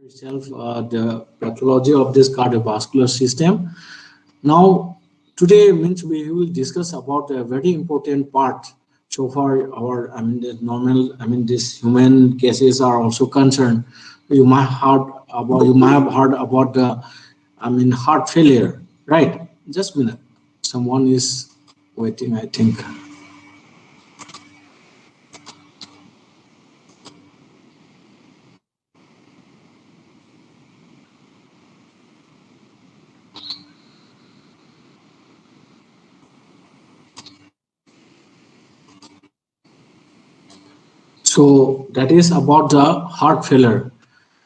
itself the pathology of this cardiovascular system. Now, today means we will discuss about a very important part. So far, our the normal this human cases are also concerned. You might have heard about the heart failure, right? Just a minute. Someone is waiting, I think. So that is about the heart failure.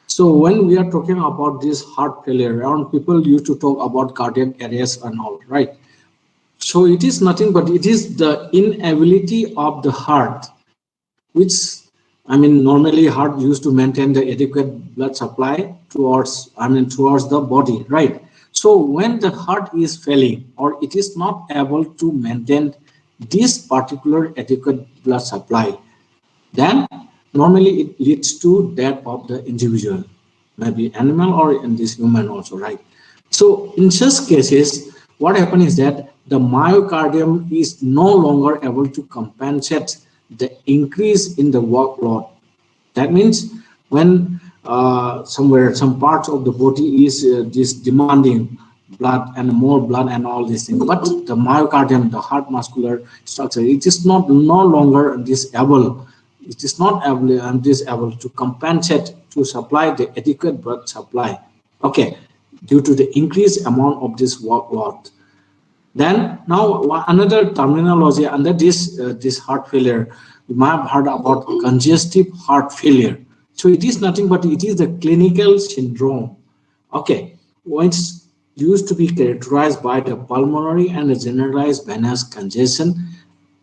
So when we are talking about this heart failure, around people used to talk about cardiac arrest and all, right? So it is nothing but it is the inability of the heart, which normally heart used to maintain the adequate blood supply towards the body, right? So when the heart is failing or it is not able to maintain this particular adequate blood supply, then normally it leads to death of the individual, maybe animal or in this human also, right? So in such cases, what happens is that the myocardium is no longer able to compensate the increase in the workload. That means when somewhere some parts of the body is just demanding blood and more blood and all these things, but the myocardium, the heart muscular structure, it is not no longer disable. It is not able and disable to compensate to supply the adequate blood supply. Okay, due to the increased amount of this workload. Then now another terminology under this heart failure, you might have heard about congestive heart failure. So it is nothing but it is the clinical syndrome. Okay, it's used to be characterized by the pulmonary and the generalized venous congestion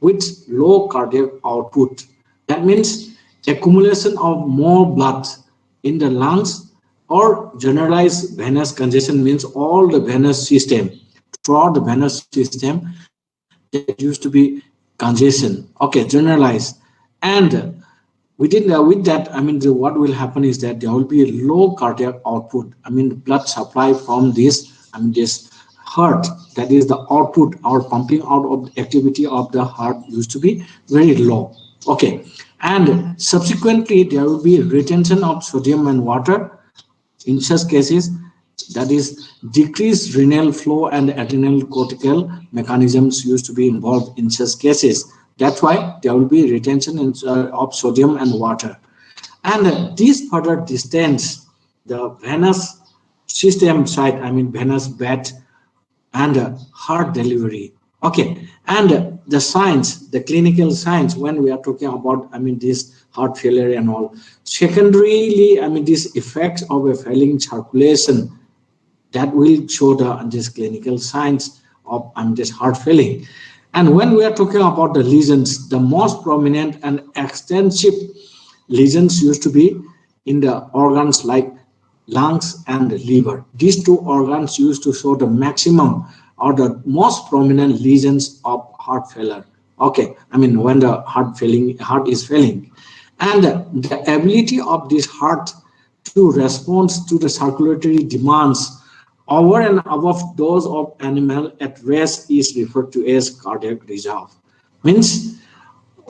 with low cardiac output. That means accumulation of more blood in the lungs, or generalized venous congestion means all the venous system, throughout the venous system there used to be congestion. Okay, generalized. And with that, what will happen is that there will be a low cardiac output. Blood supply from this heart, that is the output or pumping out of the activity of the heart used to be very low. Okay, and subsequently there will be retention of sodium and water in such cases, that is decreased renal flow and adrenal cortical mechanisms used to be involved in such cases. That's why there will be retention of sodium and water. And this further distance the venous system side, venous bed and heart delivery. Okay, and the signs, the clinical signs when we are talking about this heart failure and all. Secondarily, this effects of a failing circulation that will show this clinical signs of this heart failing. And when we are talking about the lesions, the most prominent and extensive lesions used to be in the organs like lungs and liver. These two organs used to show the maximum or the most prominent lesions of heart failure. Okay, when the heart is failing, and the ability of this heart to respond to the circulatory demands over and above those of animal at rest is referred to as cardiac reserve. Means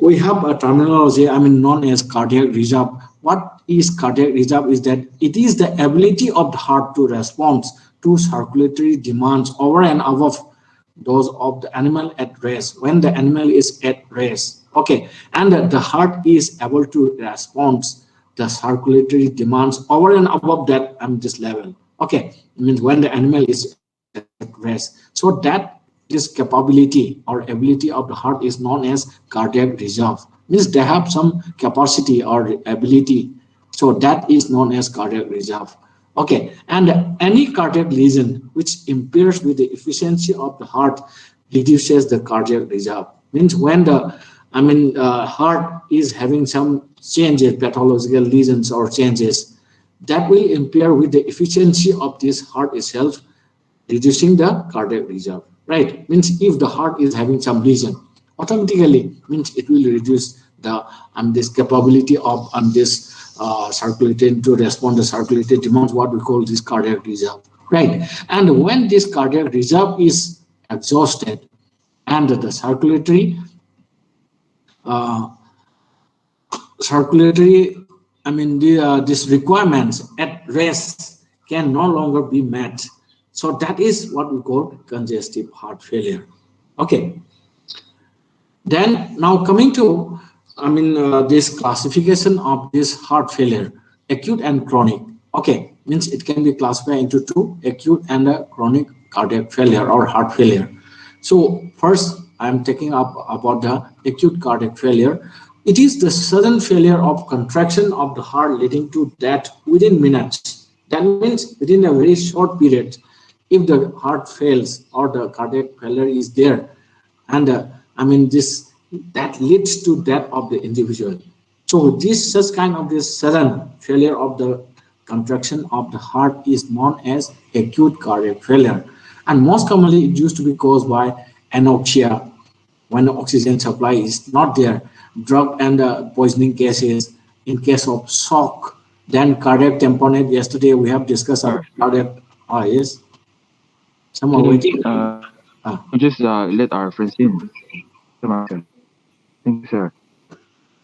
we have a terminology known as cardiac reserve. What is cardiac reserve is that it is the ability of the heart to respond to circulatory demands over and above those of the animal at rest, when the animal is at rest. Okay, and the heart is able to respond the circulatory demands over and above that this level. Okay, it means when the animal is at rest. So that this capability or ability of the heart is known as cardiac reserve. Means they have some capacity or ability. So that is known as cardiac reserve. Okay, and any cardiac lesion which impairs with the efficiency of the heart reduces the cardiac reserve. Means when the heart is having some changes, pathological lesions or changes, that will impair with the efficiency of this heart itself, reducing the cardiac reserve. Right? Means if the heart is having some lesion, automatically means it will reduce the this capability of this circulated to respond to circulated demands, what we call this cardiac reserve, right? And when this cardiac reserve is exhausted and the uh, circulatory, I mean, these requirements at rest can no longer be met. So that is what we call congestive heart failure. Okay. Then now coming to, this classification of this heart failure, acute and chronic. Okay, means it can be classified into two, acute and a chronic cardiac failure or heart failure. So first, I'm taking up about the acute cardiac failure. It is the sudden failure of contraction of the heart leading to death within minutes. That means within a very short period, if the heart fails or the cardiac failure is there, and this that leads to death of the individual. So this such kind of this sudden failure of the contraction of the heart is known as acute cardiac failure, and most commonly it used to be caused by anoxia, when the oxygen supply is not there, drug and poisoning cases, in case of shock, then cardiac tamponade. Yesterday we have discussed about Sir, cardiac. Yes, some are can you waiting. Ah, just let our friends in? Sebastian. Thank you, sir.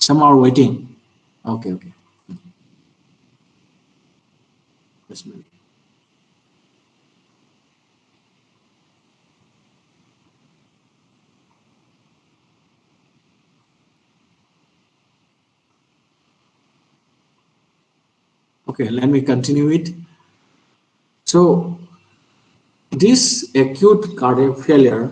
some are waiting. Okay, okay. Just a minute. Okay, let me continue it. So this acute cardiac failure,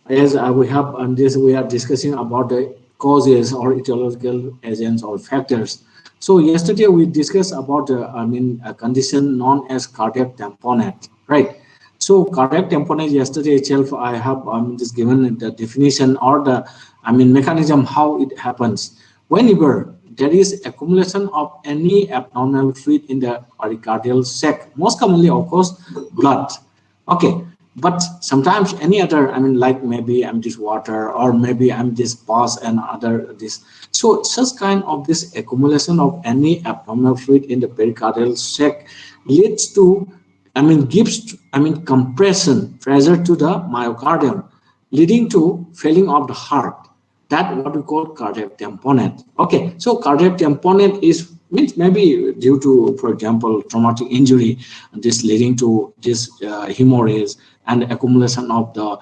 as we have on this, we are discussing about the causes or etiological agents or factors. So yesterday we discussed about a condition known as cardiac tamponade, right? So cardiac tamponade, yesterday itself I have just given the definition or the mechanism how it happens. Whenever there is accumulation of any abnormal fluid in the pericardial sac, most commonly of course blood. Okay, but sometimes any other, like maybe I'm just water or maybe I'm just pus and other this. So such kind of this accumulation of any abnormal fluid in the pericardial sac leads to, gives, compression pressure to the myocardium, leading to failing of the heart. That what we call cardiac tamponade. Okay, so cardiac tamponade is means maybe due to, for example, traumatic injury, this leading to this hemorrhage and accumulation of the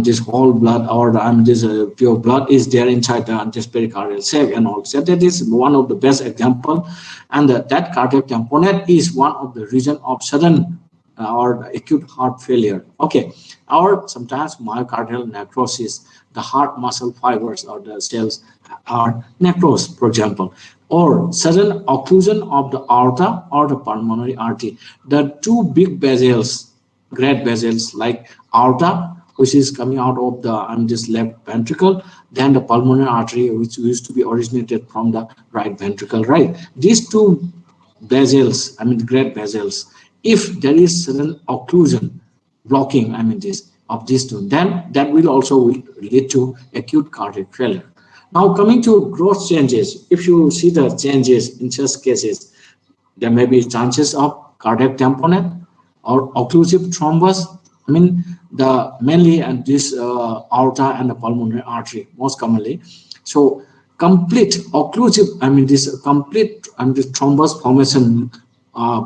this whole blood or this pure blood is there inside the this pericardial sac and all. So that is one of the best example, and that cardiac tamponade is one of the reason of sudden or acute heart failure. Okay, or sometimes myocardial necrosis, the heart muscle fibers or the cells are necrosed, for example, or sudden occlusion of the aorta or the pulmonary artery. The two big vessels, great vessels like aorta, which is coming out of the this left ventricle, then the pulmonary artery, which used to be originated from the right ventricle, right? These two vessels, great vessels, if there is sudden occlusion, blocking, this of these two, then that will also will lead to acute cardiac failure. Now coming to growth changes, if you see the changes in such cases, there may be chances of cardiac tamponade or occlusive thrombus. The mainly and this aorta and the pulmonary artery most commonly. So complete occlusive, this complete this thrombus formation,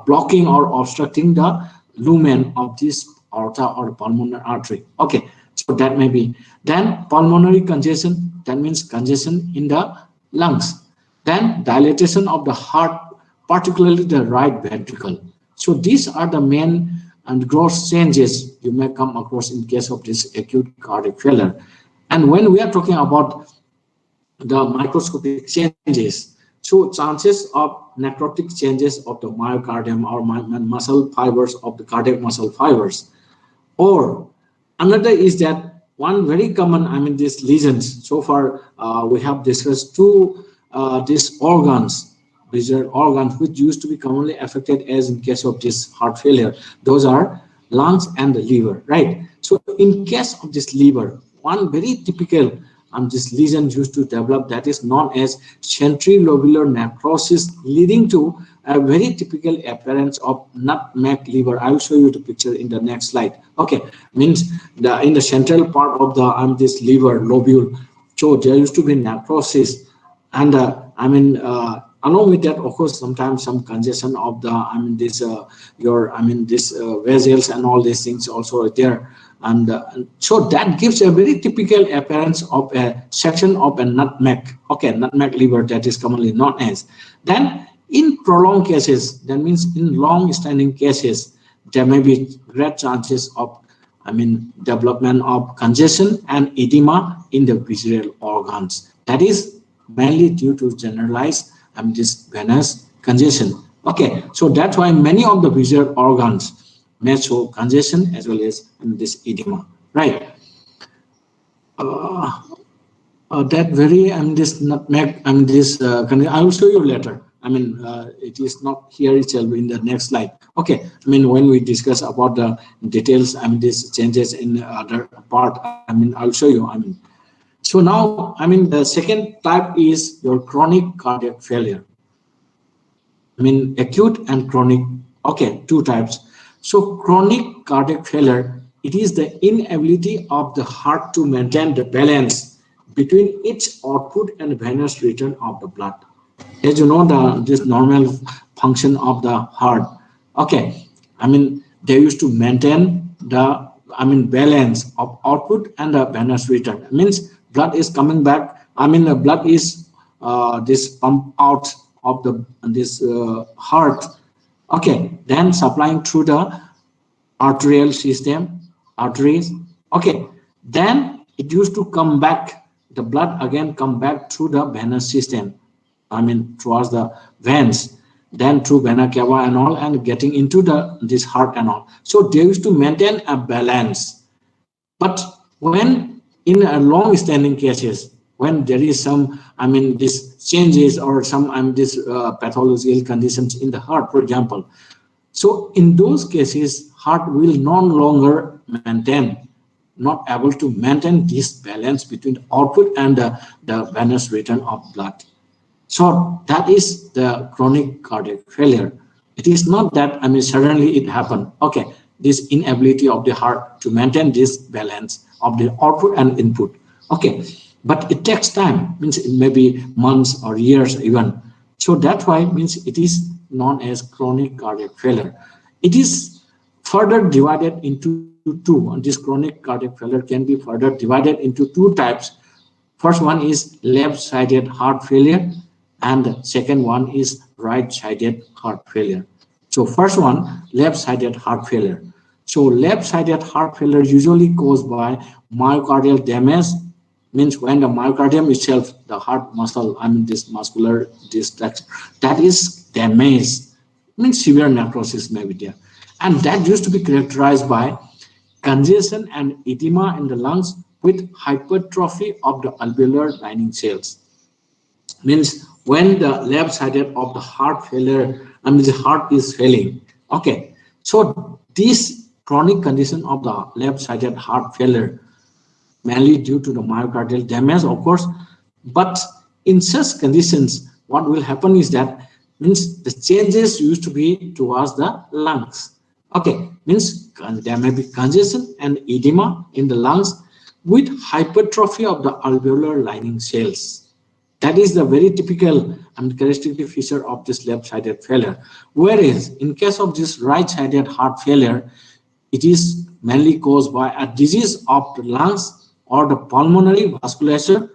blocking or obstructing the lumen of this aorta or pulmonary artery. Okay, so that may be. Then pulmonary congestion, that means congestion in the lungs. Then dilatation of the heart, particularly the right ventricle. So these are the main and gross changes you may come across in case of this acute cardiac failure. And when we are talking about the microscopic changes, so chances of necrotic changes of the myocardium or muscle fibers of the cardiac muscle fibers, or another is that one very common, these lesions. So far, we have discussed two these organs. These are organs which used to be commonly affected as in case of this heart failure. Those are lungs and the liver, right? So in case of this liver, one very typical this lesion used to develop, that is known as centrilobular necrosis, leading to a very typical appearance of nutmeg liver. I will show you the picture in the next slide. Okay, means in the central part of the this liver lobule, so there used to be necrosis, and along with that, of course, sometimes some congestion of the this vessels and all these things also are there, and so that gives a very typical appearance of a section of a nutmeg. Okay, nutmeg liver, that is commonly known as. Then in prolonged cases, that means in long-standing cases, there may be great chances of development of congestion and edema in the visceral organs. That is mainly due to generalized this venous congestion. Okay, so that's why many of the visceral organs may show congestion as well as this edema, right? That very this nutmeg this I will show you later. It is not here itself in the next slide. Okay, when we discuss about the details, these changes in other part, I'll show you. So now, the second type is your chronic cardiac failure. Acute and chronic. Okay, two types. So chronic cardiac failure, it is the inability of the heart to maintain the balance between its output and venous return of the blood. As you know, this normal function of the heart. Okay, they used to maintain the balance of output and the venous return. Means blood is coming back. The blood is this pump out of this heart. Okay, then supplying through the arterial system, arteries. Okay, then it used to come back. The blood again come back through the venous system. Towards the veins, then through vena cava and all, and getting into this heart and all. So they used to maintain a balance. But when in a long-standing cases, when there is some, this changes or some, this pathological conditions in the heart, for example. So in those cases, heart will no longer not able to maintain this balance between the output and the venous return of blood. So that is the chronic cardiac failure. It is not that suddenly it happened. Okay, this inability of the heart to maintain this balance of the output and input. Okay, but it takes time. Means it may be months or years even. So that's why means it is known as chronic cardiac failure. It is further divided into two. And this chronic cardiac failure can be further divided into two types. First one is left-sided heart failure, and the second one is right-sided heart failure. So first one, left-sided heart failure. So left-sided heart failure usually caused by myocardial damage, means when the myocardium itself, the heart muscle, this muscular structure, that is damaged, means severe necrosis may be there. And that used to be characterized by congestion and edema in the lungs with hypertrophy of the alveolar lining cells. Means when the left-sided of the heart failure, the heart is failing. Okay, so this chronic condition of the left-sided heart failure, mainly due to the myocardial damage, of course, but in such conditions, what will happen is that means the changes used to be towards the lungs. Okay, means there may be congestion and edema in the lungs with hypertrophy of the alveolar lining cells. That is the very typical and characteristic feature of this left-sided failure. Whereas in case of this right-sided heart failure, it is mainly caused by a disease of the lungs or the pulmonary vasculature.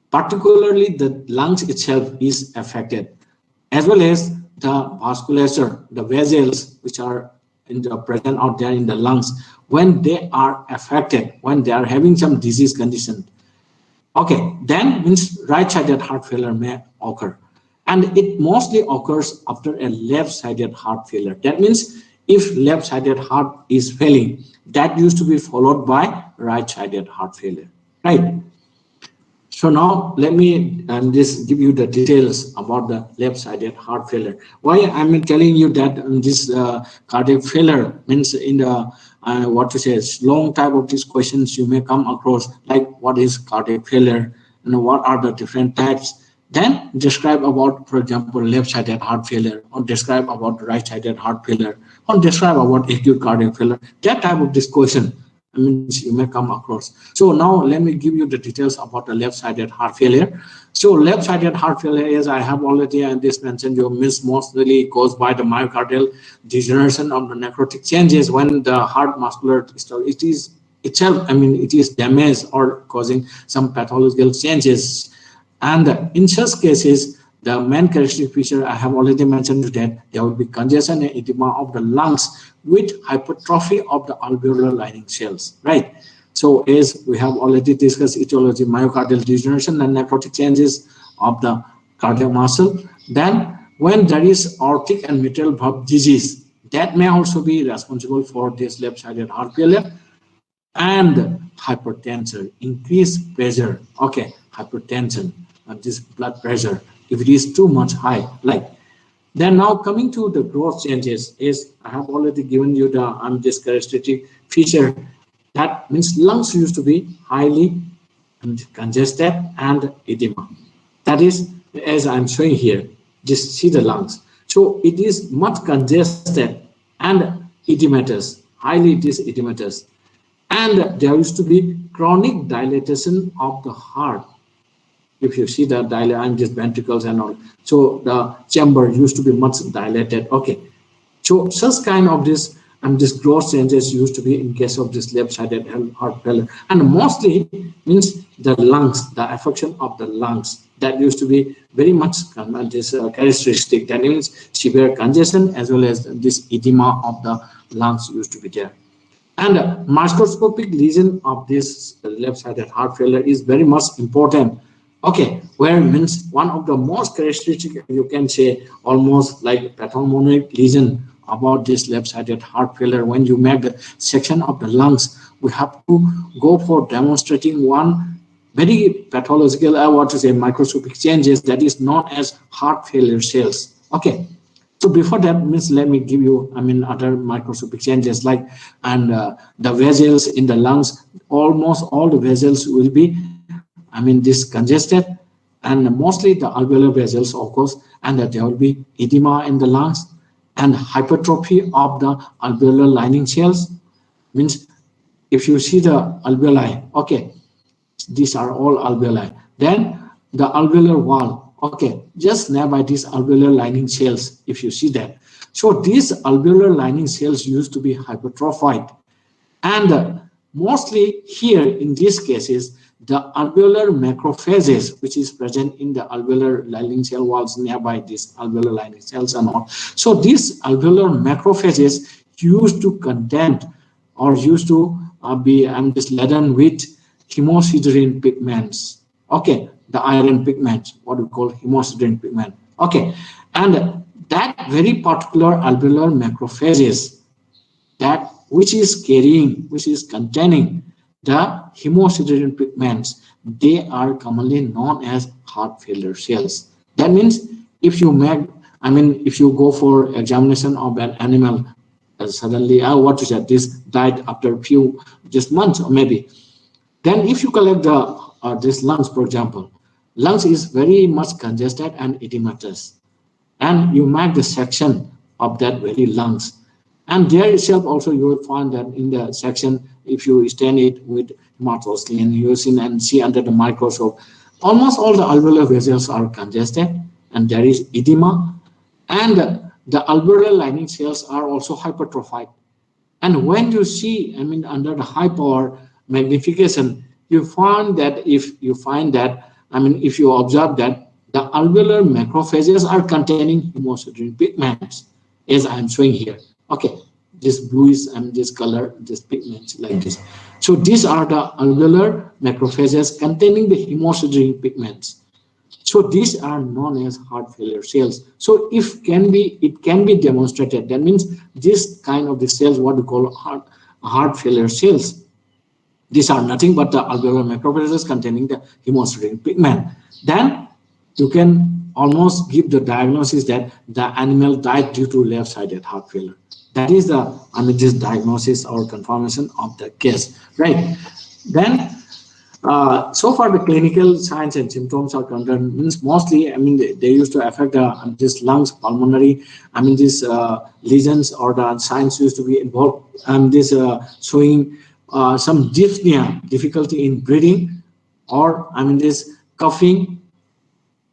Particularly the lungs itself is affected, as well as the vasculature, the vessels which are present out there in the lungs, when they are affected, when they are having some disease condition. Okay, then means right-sided heart failure may occur, and it mostly occurs after a left-sided heart failure. That means if left-sided heart is failing, that used to be followed by right-sided heart failure, right? So now let me just give you the details about the left-sided heart failure. Why I'm telling you that this cardiac failure means in the what to say, long type of these questions you may come across, like what is cardiac failure and what are the different types. Then describe about, for example, left-sided heart failure, or describe about right-sided heart failure, or describe about acute cardiac failure. That type of this question, I mean, you may come across. So now let me give you the details about the left-sided heart failure. So left-sided heart failure is, I have already and this mentioned, you miss mostly caused by the myocardial degeneration of the necrotic changes when the heart muscular it is itself, I mean, it is damaged or causing some pathological changes. And in such cases, the main characteristic feature I have already mentioned that there will be congestion and edema of the lungs with hypertrophy of the alveolar lining cells, right? So as we have already discussed etiology, myocardial degeneration and necrotic changes of the cardiac muscle. Then when there is aortic and mitral valve disease, that may also be responsible for this left-sided heart failure. And hypertension, increased pressure, okay, hypertension, this blood pressure, if it is too much high, like. Then now coming to the growth changes, is I have already given you the this characteristic feature. That means lungs used to be highly congested and edema. That is, as I'm showing here, just see the lungs. So it is much congested and edematous, highly it is edematous. And there used to be chronic dilatation of the heart. If you see the I'm just ventricles and all. So the chamber used to be much dilated. Okay. So such kind of this and this growth changes used to be in case of this left-sided heart failure. And mostly means the lungs, the affection of the lungs. That used to be very much this characteristic. That means severe congestion as well as this edema of the lungs used to be there. And microscopic lesion of this left-sided heart failure is very much important. Okay, where means one of the most characteristic, you can say almost like pathognomonic lesion about this left-sided heart failure. When you make the section of the lungs, we have to go for demonstrating one very pathological, what to say, microscopic changes that is known as heart failure cells. Okay. So before that means let me give you, I mean, other microscopic changes like, and the vessels in the lungs, almost all the vessels will be, I mean, this congested, and mostly the alveolar vessels, of course, and that there will be edema in the lungs and hypertrophy of the alveolar lining cells. Means if you see the alveoli, okay, these are all alveoli. Then the alveolar wall, okay, just nearby these alveolar lining cells, if you see that. So these alveolar lining cells used to be hypertrophied. And mostly here in these cases, the alveolar macrophages, which is present in the alveolar lining cell walls nearby these alveolar lining cells and all. So these alveolar macrophages used to contain or used to be just laden with hemosiderin pigments. Okay, the iron pigments, what we call hemosiderin pigment. Okay, and that very particular alveolar macrophages, that which is carrying, which is containing the hemosiderin pigments, they are commonly known as heart failure cells. That means if you make, I mean, if you go for examination of an animal, suddenly, what is that? This died after a few just months or maybe. Then if you collect the this lungs, for example, lungs is very much congested and edematous, and you make the section of that very lungs, and there itself also you will find that in the section, if you stain it with hematoscopy and using and see under the microscope, almost all the alveolar vessels are congested and there is edema, and the alveolar lining cells are also hypertrophied. And when you see, I mean, under the high power magnification, you find that if you observe that the alveolar macrophages are containing hemosiderin pigments, as I am showing here. Okay, this bluish and this color, this pigments like this. So these are the alveolar macrophages containing the hemosiderin pigments. So these are known as heart failure cells. So it can be demonstrated. That means this kind of the cells, what we call heart failure cells, these are nothing but the alveolar macrophages containing the hemosiderin pigment. Then you can almost give the diagnosis that the animal died due to left-sided heart failure. That is the, I mean, this diagnosis or confirmation of the case, right? Then, so far the clinical signs and symptoms are concerned, means mostly, I mean, they used to affect the this lungs, pulmonary, I mean, these lesions or the signs used to be involved, and this showing some dyspnea, difficulty in breathing, or I mean, this coughing,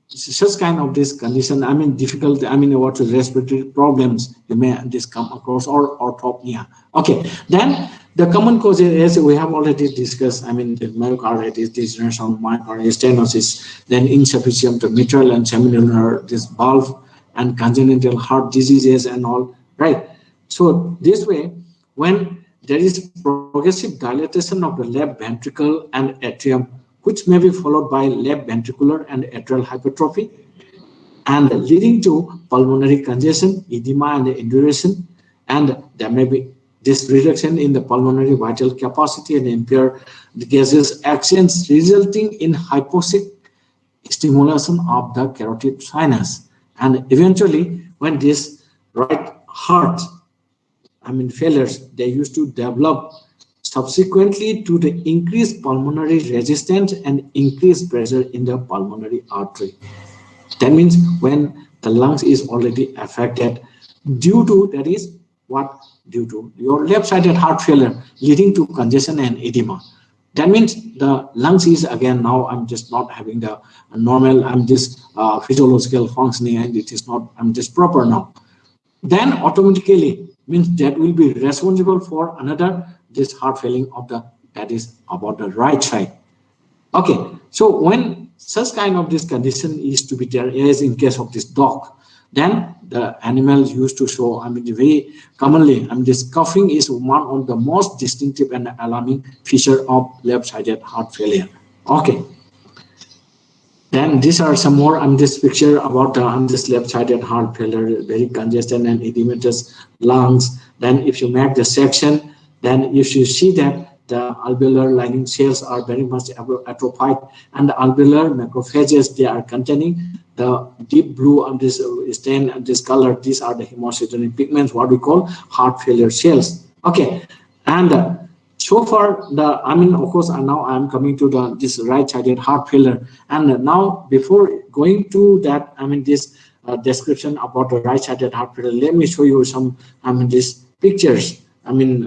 such kind of this condition, I mean, difficult, I mean, what respiratory problems you may this come across, or orthopnea. Okay, then the common causes, as we have already discussed, I mean, the myocarditis, degeneration of myocardial stenosis, then insufficient mitral and semilunar this valve, and congenital heart diseases and all, right? So this way, when there is progressive dilatation of the left ventricle and atrium, which may be followed by left ventricular and atrial hypertrophy, and leading to pulmonary congestion, edema, and induration, and there may be this reduction in the pulmonary vital capacity and impair the gaseous actions, resulting in hypoxic stimulation of the carotid sinus. And eventually, when this right heart, I mean, failures, they used to develop subsequently to the increased pulmonary resistance and increased pressure in the pulmonary artery. That means when the lungs is already affected due to, that is what, due to your left-sided heart failure leading to congestion and edema. That means the lungs is again, now I'm just not having the normal, I'm just physiological functioning, and it is not, I'm just proper now. Then automatically means that will be responsible for another this heart failing of the, that is about the right side. Okay, so when such kind of this condition is to be there, as in case of this dog, then the animals used to show, I mean, very commonly, I mean, this coughing is one of the most distinctive and alarming feature of left-sided heart failure. Okay. Then these are some more, this picture about this left-sided heart failure, very congested and edematous lungs. Then if you make the section, then if you see that the alveolar lining cells are very much atrophied, and the alveolar macrophages, they are containing the deep blue on this stain and this color. These are the hemosiderin pigments, what we call heart failure cells. Okay, and so far the, I mean, of course, now I am coming to the this right-sided heart failure, and now before going to that, I mean, this description about the right-sided heart failure, let me show you some, I mean, these pictures. I mean,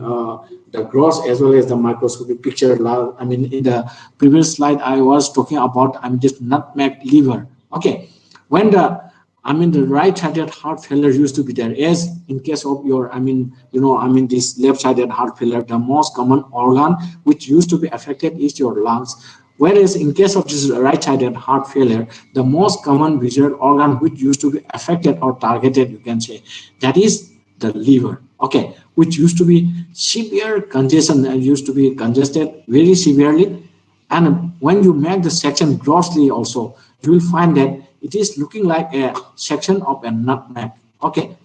the gross as well as the microscopic picture. I mean, in the previous slide, I was talking about, I mean, this nutmeg liver. Okay, when the, I mean, the right-sided heart failure used to be there, as in case of your, I mean, you know, I mean, this left-sided heart failure, the most common organ which used to be affected is your lungs. Whereas in case of this right-sided heart failure, the most common visual organ which used to be affected or targeted, you can say, that is the liver. Okay, which used to be severe congestion and used to be congested very severely. And when you make the section grossly also, you will find that it is looking like a section of a nutmeg. Okay,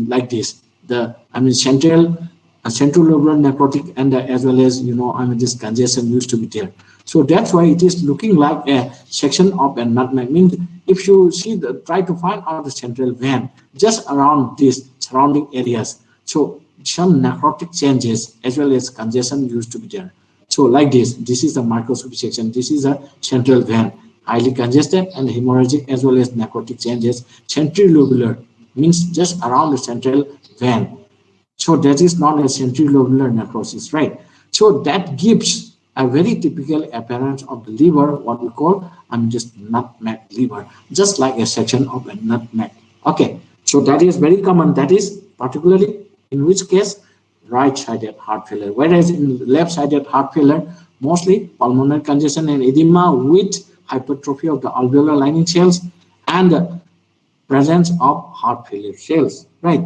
like this. The, I mean, central lobular necrotic, and as well as, you know, I mean, this congestion used to be there. So that's why it is looking like a section of a nutmeg. Means if you see the, try to find out the central vein just around these surrounding areas, so some necrotic changes as well as congestion used to be there. So like this is the microscopic section. This is a central vein, highly congested and hemorrhagic as well as necrotic changes. Centrilobular means just around the central vein. So that is not a centrilobular necrosis, right? So that gives a very typical appearance of the liver, what we call, just nutmeg liver, just like a section of a nutmeg. Okay, so that is very common. That is particularly in which case right-sided heart failure. Whereas in left-sided heart failure, mostly pulmonary congestion and edema with hypertrophy of the alveolar lining cells and the presence of heart failure cells, right?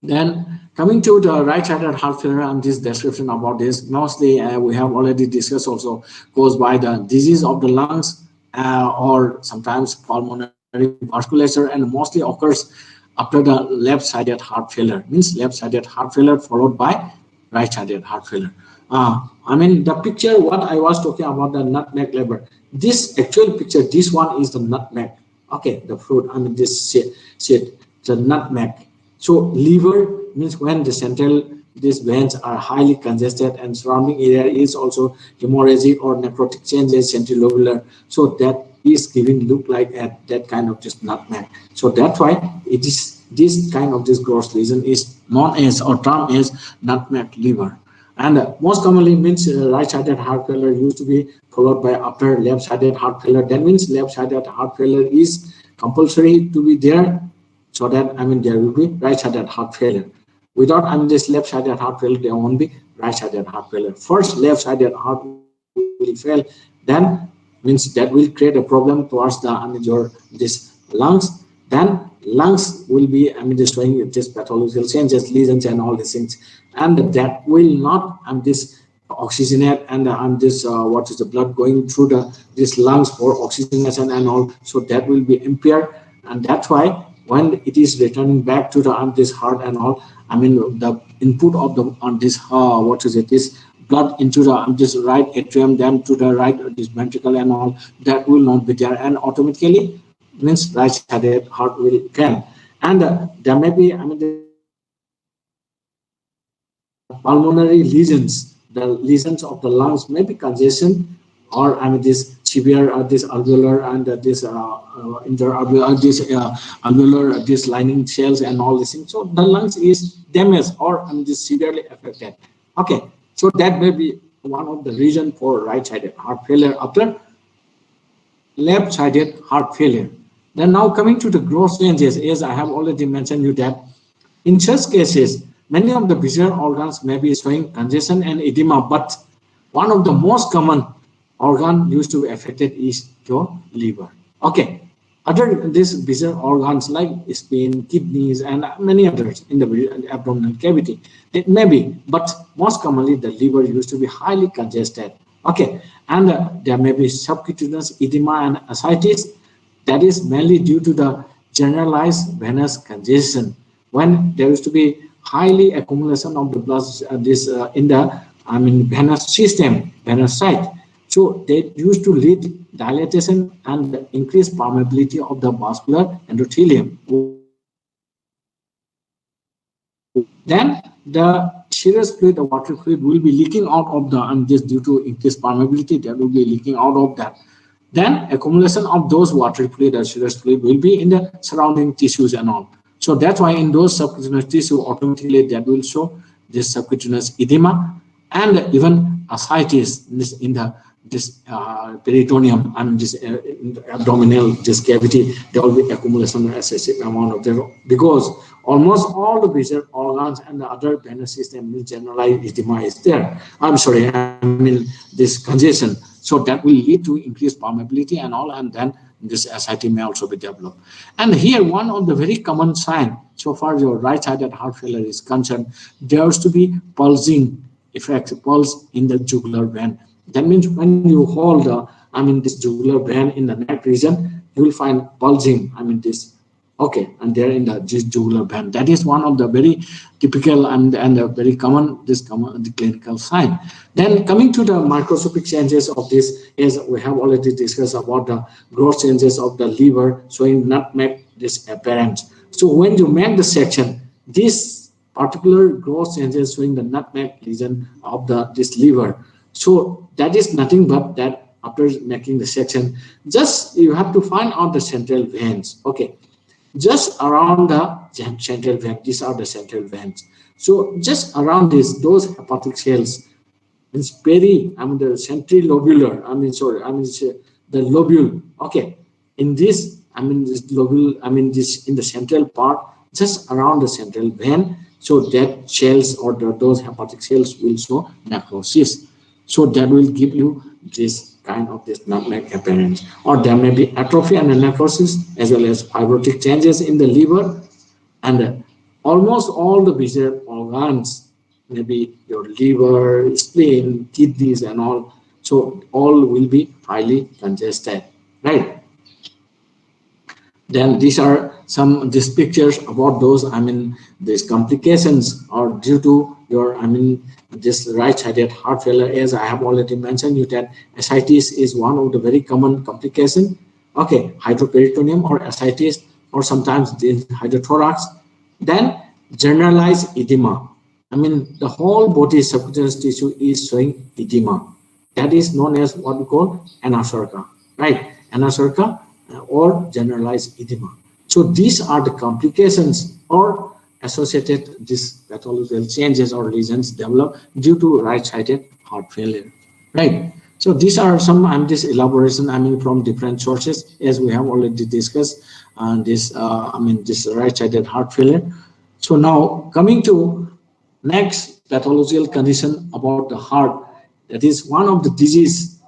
Then coming to the right-sided heart failure and this description about this, mostly we have already discussed also, caused by the disease of the lungs or sometimes pulmonary vasculature, and mostly occurs after the left-sided heart failure. Means left-sided heart failure followed by right-sided heart failure. I mean, the picture what I was talking about, the nutmeg liver. This actual picture, this one is the nutmeg. Okay, the fruit. I mean, this shit, the nutmeg. So liver means when the central these veins are highly congested and surrounding area is also hemorrhagic or necrotic changes centrilobular. So that is giving look like at that kind of just nutmeg. So that's why it is this kind of this gross lesion is known as or termed as nutmeg liver. And most commonly means right-sided heart failure used to be followed by after left-sided heart failure. That means left-sided heart failure is compulsory to be there, so that I mean there will be right-sided heart failure. Without I mean this left-sided heart failure, there won't be right-sided heart failure. First, left-sided heart will fail, then means that will create a problem towards the I mean your this lungs. Then lungs will be I mean destroying this pathological changes, lesions, and all these things, and that will not this oxygenate and this what is the blood going through the this lungs for oxygenation and all, so that will be impaired. And that's why when it is returning back to the this heart and all, I mean the input of the on this what is it, this blood into the this right atrium, then to the right this ventricle and all, that will not be there, and automatically means right-sided heart will can. And there may be I mean this pulmonary lesions, the lesions of the lungs may be congestion, or I mean this severe this alveolar and this interalveolar this alveolar this lining cells and all these things. So the lungs is damaged or I mean this severely affected. Okay, so that may be one of the reason for right-sided heart failure after left-sided heart failure. Then now coming to the gross changes, as I have already mentioned you that in such cases, many of the visceral organs may be showing congestion and edema, but one of the most common organ used to be affected is your liver. Okay. Other these visceral organs like spleen, kidneys, and many others in the abdominal cavity, it may be, but most commonly the liver used to be highly congested. Okay, and there may be subcutaneous edema and ascites. That is mainly due to the generalized venous congestion. When there used to be highly accumulation of the blood this in the I mean venous system, venous site, so they used to lead dilatation and increased permeability of the vascular endothelium. Then the serous fluid, the water fluid will be leaking out of the and just due to increased permeability, that will be leaking out of that. Then accumulation of those water fluid or serous fluid will be in the surrounding tissues and all. So that's why in those subcutaneous tissue, automatically that will show this subcutaneous edema and even ascites in the this peritoneum and this in the abdominal this cavity. There will be accumulation of excessive amount of them, because almost all the visceral organs and the other venous system in generalized edema is there. I'm sorry, I mean this congestion. So that will lead to increased permeability and all, and then this ascites may also be developed. And here one of the very common sign, so far your right-sided heart failure is concerned, there has to be pulsing effect, pulse in the jugular vein. That means when you hold I mean this jugular vein in the neck region, you will find pulsing. I mean this. Okay, and there in the jugular vein. That is one of the very typical and a very common the clinical sign. Then coming to the microscopic changes of this, as we have already discussed about the gross changes of the liver showing nutmeg this appearance. So when you make the section, this particular gross changes showing the nutmeg lesion of the this liver. So that is nothing but that after making the section, just you have to find out the central veins. Okay, just around the central vein, these are the central veins. So just around this, those hepatic cells, means I mean the centrilobular, I mean sorry, I mean the lobule. Okay, in this, I mean this lobule, I mean this in the central part, just around the central vein. So that cells or those hepatic cells will show necrosis. So that will give you this kind of this nutmeg appearance. Or there may be atrophy and necrosis as well as fibrotic changes in the liver, and almost all the visceral organs, maybe your liver, spleen, kidneys and all, so all will be highly congested, right? Then these are some these pictures about those, I mean, these complications are due to your, I mean, this right-sided heart failure. As I have already mentioned you that ascites is one of the very common complication. Okay, hydroperitoneum or ascites, or sometimes the hydrothorax. Then generalized edema. I mean, the whole body subcutaneous tissue is showing edema. That is known as what we call anasarca, right? Anasarca or generalized edema. So these are the complications or associated these pathological changes or lesions develop due to right-sided heart failure, right? So these are some, I mean, this elaboration, I mean, from different sources, as we have already discussed, and this, I mean, this right-sided heart failure. So now coming to next pathological condition about the heart, that is one of the disease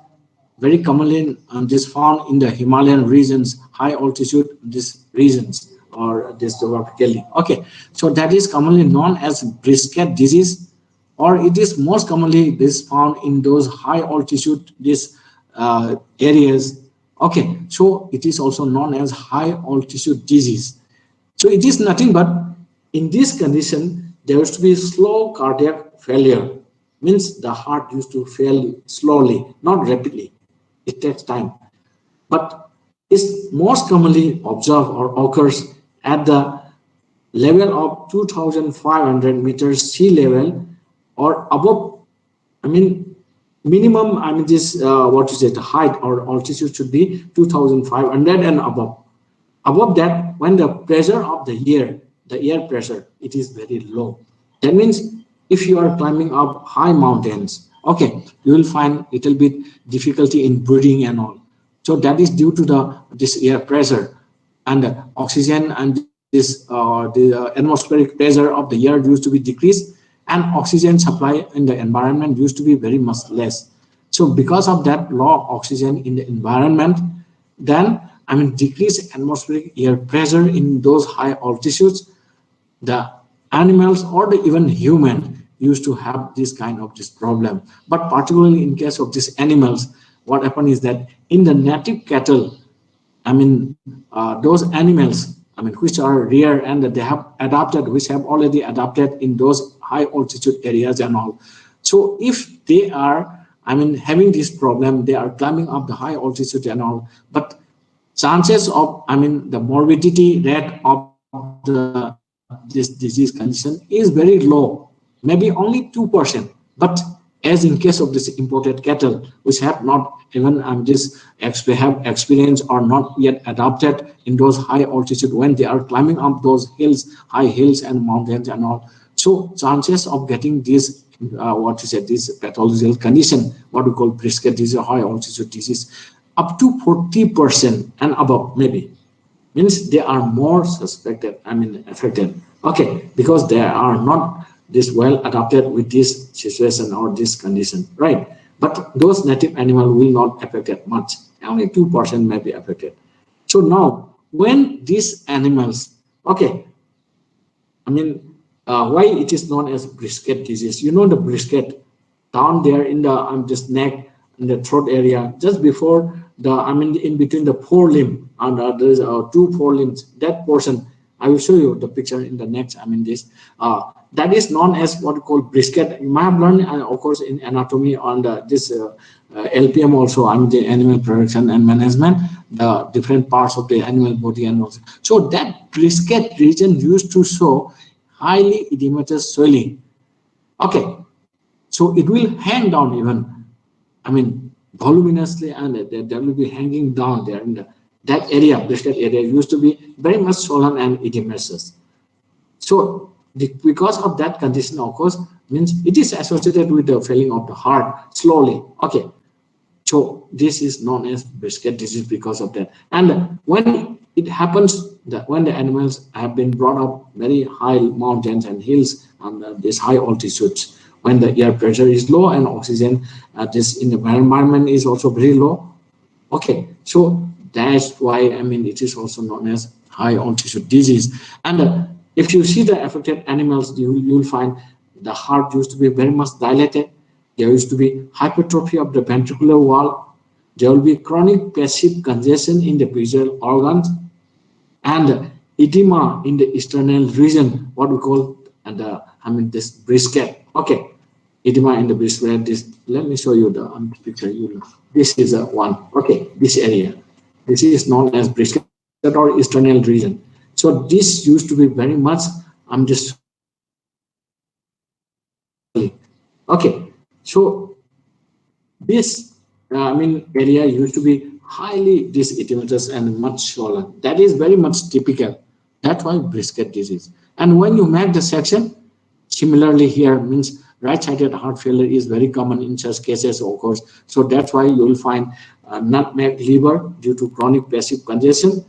very commonly this found in the Himalayan regions, high altitude these regions or this geographically. Okay, so that is commonly known as brisket disease, or it is most commonly this found in those high altitude these areas. Okay, so it is also known as high altitude disease. So it is nothing but in this condition there used to be slow cardiac failure, means the heart used to fail slowly, not rapidly. It takes time, but is most commonly observed or occurs at the level of 2,500 meters sea level or above. I mean, minimum, I mean, this what is it, height or altitude should be 2,500 and above. Above that, when the pressure of the air pressure, it is very low. That means if you are climbing up high mountains, okay, you will find little bit difficulty in breathing and all. So that is due to the this air pressure and the oxygen and this the atmospheric pressure of the air used to be decreased, and oxygen supply in the environment used to be very much less. So because of that low oxygen in the environment, then I mean decreased atmospheric air pressure in those high altitudes, the animals or the even human used to have this kind of this problem. But particularly in case of these animals, what happened is that in the native cattle, I mean, those animals, I mean, which are rare and they have adapted, which have already adapted in those high altitude areas and all. So if they are, I mean, having this problem, they are climbing up the high altitude and all, but chances of, I mean, the morbidity rate of this disease condition is very low, maybe only 2%. But as in case of this imported cattle, which have not even have experience or not yet adapted in those high altitude when they are climbing up those hills, high hills and mountains and all. So chances of getting this what is it, this pathological condition, what we call brisket disease or high altitude disease, up to 40% and above maybe, means they are more suspected, I mean affected. Okay, because they are not this well adapted with this situation or this condition, right? But those native animal will not affected much, only 2% may be affected. So now when these animals, okay, I mean, why it is known as brisket disease? You know the brisket down there in the just neck, in the throat area, just before the, I mean, in between the forelimb and there is two forelimbs. That portion, I will show you the picture in the next. I mean, this that is known as what we call brisket. You might have learned, of course, in anatomy on this LPM also. I mean, the animal production and management, the different parts of the animal body and also. So that brisket region used to show highly edematous swelling. Okay, so it will hang down even, I mean, voluminously, and there will be hanging down there in that area. Brisket area used to be very much swollen and edematous. So because of that condition, of course, means it is associated with the failing of the heart slowly. Okay, so this is known as brisket disease because of that. And when it happens that when the animals have been brought up very high mountains and hills and these high altitudes, when the air pressure is low and oxygen this in the environment is also very low. Okay, so that's why, I mean, it is also known as high altitude disease. And if you see the affected animals, you'll find the heart used to be very much dilated. There used to be hypertrophy of the ventricular wall. There will be chronic passive congestion in the visual organs. And edema in the external region, what we call the this brisket. Okay, edema in the brisket. This, let me show you the picture. This is a one. Okay, this area. This is known as brisket or external region. So this used to be very much just okay. So this area used to be highly disedematous and much swollen. That is very much typical. That's why brisket disease. And when you make the section, similarly here means right-sided heart failure is very common in such cases, of course. So that's why you will find nutmeg liver due to chronic passive congestion,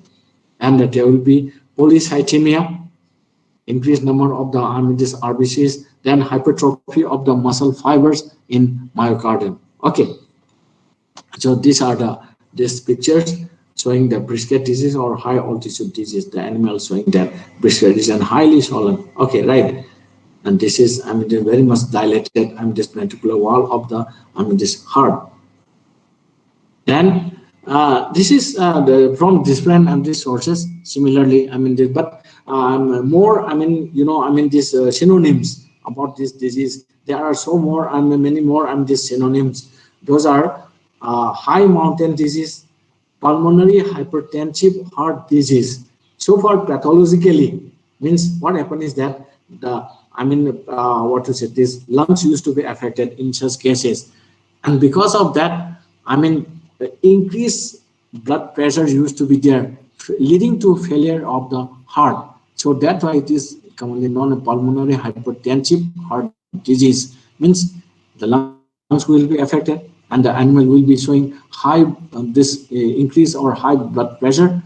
and that there will be polycythemia, increased number of the this RBCs, then hypertrophy of the muscle fibers in myocardium. Okay, so these are these pictures showing the brisket disease or high altitude disease. The animal showing that brisket is and highly swollen. Okay, right. And this is very much dilated this ventricular wall of the this heart. Then this is from different these sources. Similarly, but more these synonyms about this disease. There are so more many more these synonyms. Those are high mountain disease, pulmonary hypertensive heart disease. So far, pathologically means what happened is that the what to say, this lungs used to be affected in such cases, and because of that, the increased blood pressure used to be there, leading to failure of the heart. So that's why it is commonly known as pulmonary hypertensive heart disease. Means the lungs will be affected, and the animal will be showing high this increase or high blood pressure,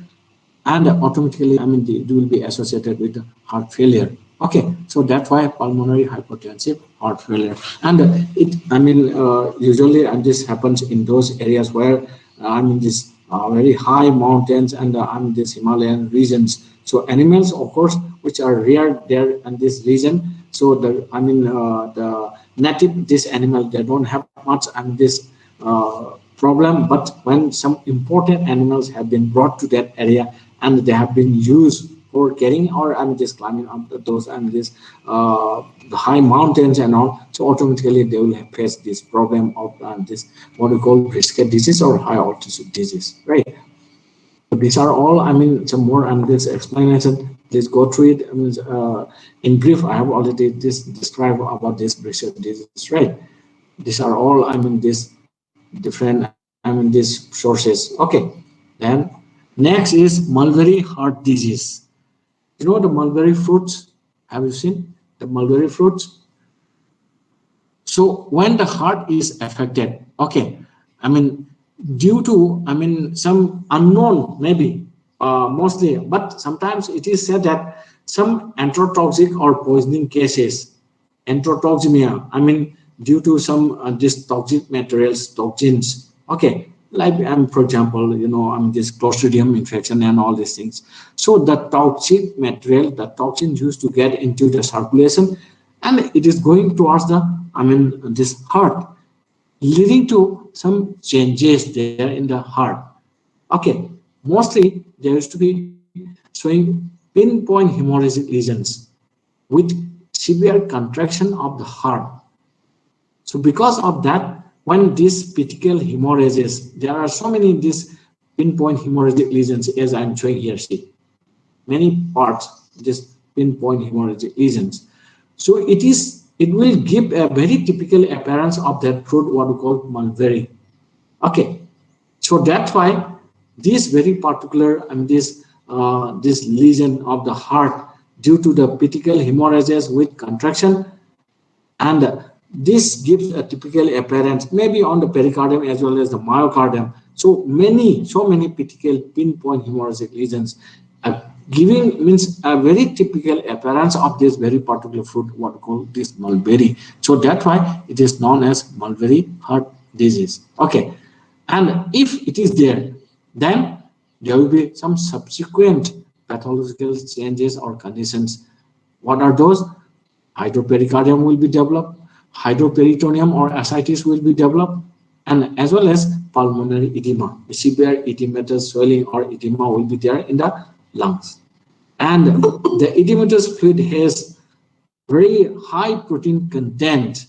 and automatically it will be associated with heart failure. Okay, so that's why pulmonary hypertensive heart failure. And it usually this happens in those areas where this very high mountains and this Himalayan regions. So animals, of course, which are rare there in this region. So the the native this animal, they don't have much this problem. But when some imported animals have been brought to that area and they have been used for carrying or just climbing up those this the high mountains and all, so automatically they will face this problem of this what we call brisket disease or high altitude disease, right? So these are all some more this explanation. Please go through it. In brief, I have already described about this brisket disease, right? These are all this different these sources. Okay, then next is mulberry heart disease. You know the mulberry fruits? Have you seen the mulberry fruits? So when the heart is affected, okay, due to some unknown maybe mostly, but sometimes it is said that some enterotoxic or poisoning cases, enterotoxemia, due to some these toxic materials, toxins. Okay, like for example, this Clostridium infection and all these things. So the toxic material, the toxins used to get into the circulation, and it is going towards the this heart, leading to some changes there in the heart. Okay, mostly there used to be showing pinpoint hemorrhagic lesions with severe contraction of the heart. So because of that, when these petechial hemorrhages, there are so many these pinpoint hemorrhagic lesions as I'm showing here. See, many parts, just pinpoint hemorrhagic lesions. So it will give a very typical appearance of that fruit, what we call mulberry. Okay, so that's why this very particular this lesion of the heart due to the petechial hemorrhages with contraction, and this gives a typical appearance maybe on the pericardium as well as the myocardium. So many petechial pinpoint hemorrhagic lesions giving means a very typical appearance of this very particular fruit, what we call this mulberry. So that's why it is known as mulberry heart disease. Okay, and if it is there, then there will be some subsequent pathological changes or conditions. What are those? Hydropericardium will be developed, hydroperitoneum or ascites will be developed, and as well as pulmonary edema, severe edematous swelling or edema will be there in the lungs. and the edematous fluid has very high protein content,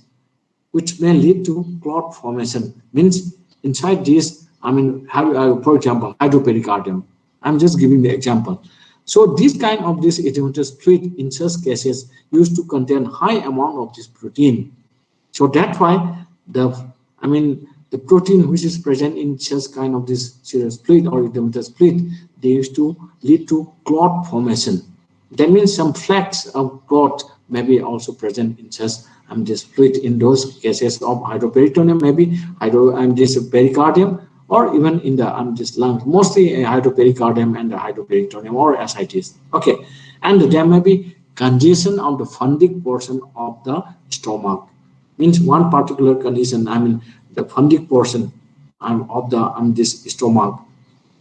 which may lead to clot formation. Means inside this, I mean, have for example, hydropericardium. I'm just giving the example. So this kind of this edematous fluid in such cases used to contain high amount of this protein. So that's why I mean, the protein which is present in such kind of this serous fluid or edematous fluid, they used to lead to clot formation. That means some flecks of clot may be also present in such this fluid in those cases of hydroperitoneum, maybe this pericardium, or even in the this lungs, mostly hydropericardium and the hydroperitoneum or ascites. Okay, and there may be congestion of the fundic portion of the stomach. Means one particular condition, I mean the fundic portion of the this stomach,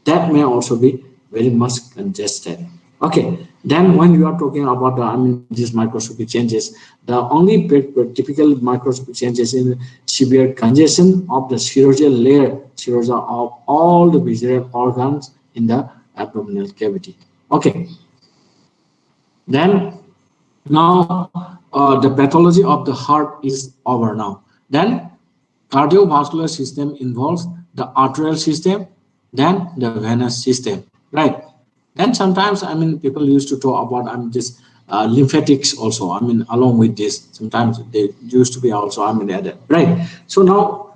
that may also be very much congested. Okay, then when you are talking about the these microscopic changes, the only typical microscopic changes in severe congestion of the serosal layer, serosa of all the visceral organs in the abdominal cavity. Okay, then now the pathology of the heart is over now. Then cardiovascular system involves the arterial system, then the venous system, right? And sometimes people used to talk about this lymphatics also, along with this sometimes they used to be also added, right? So now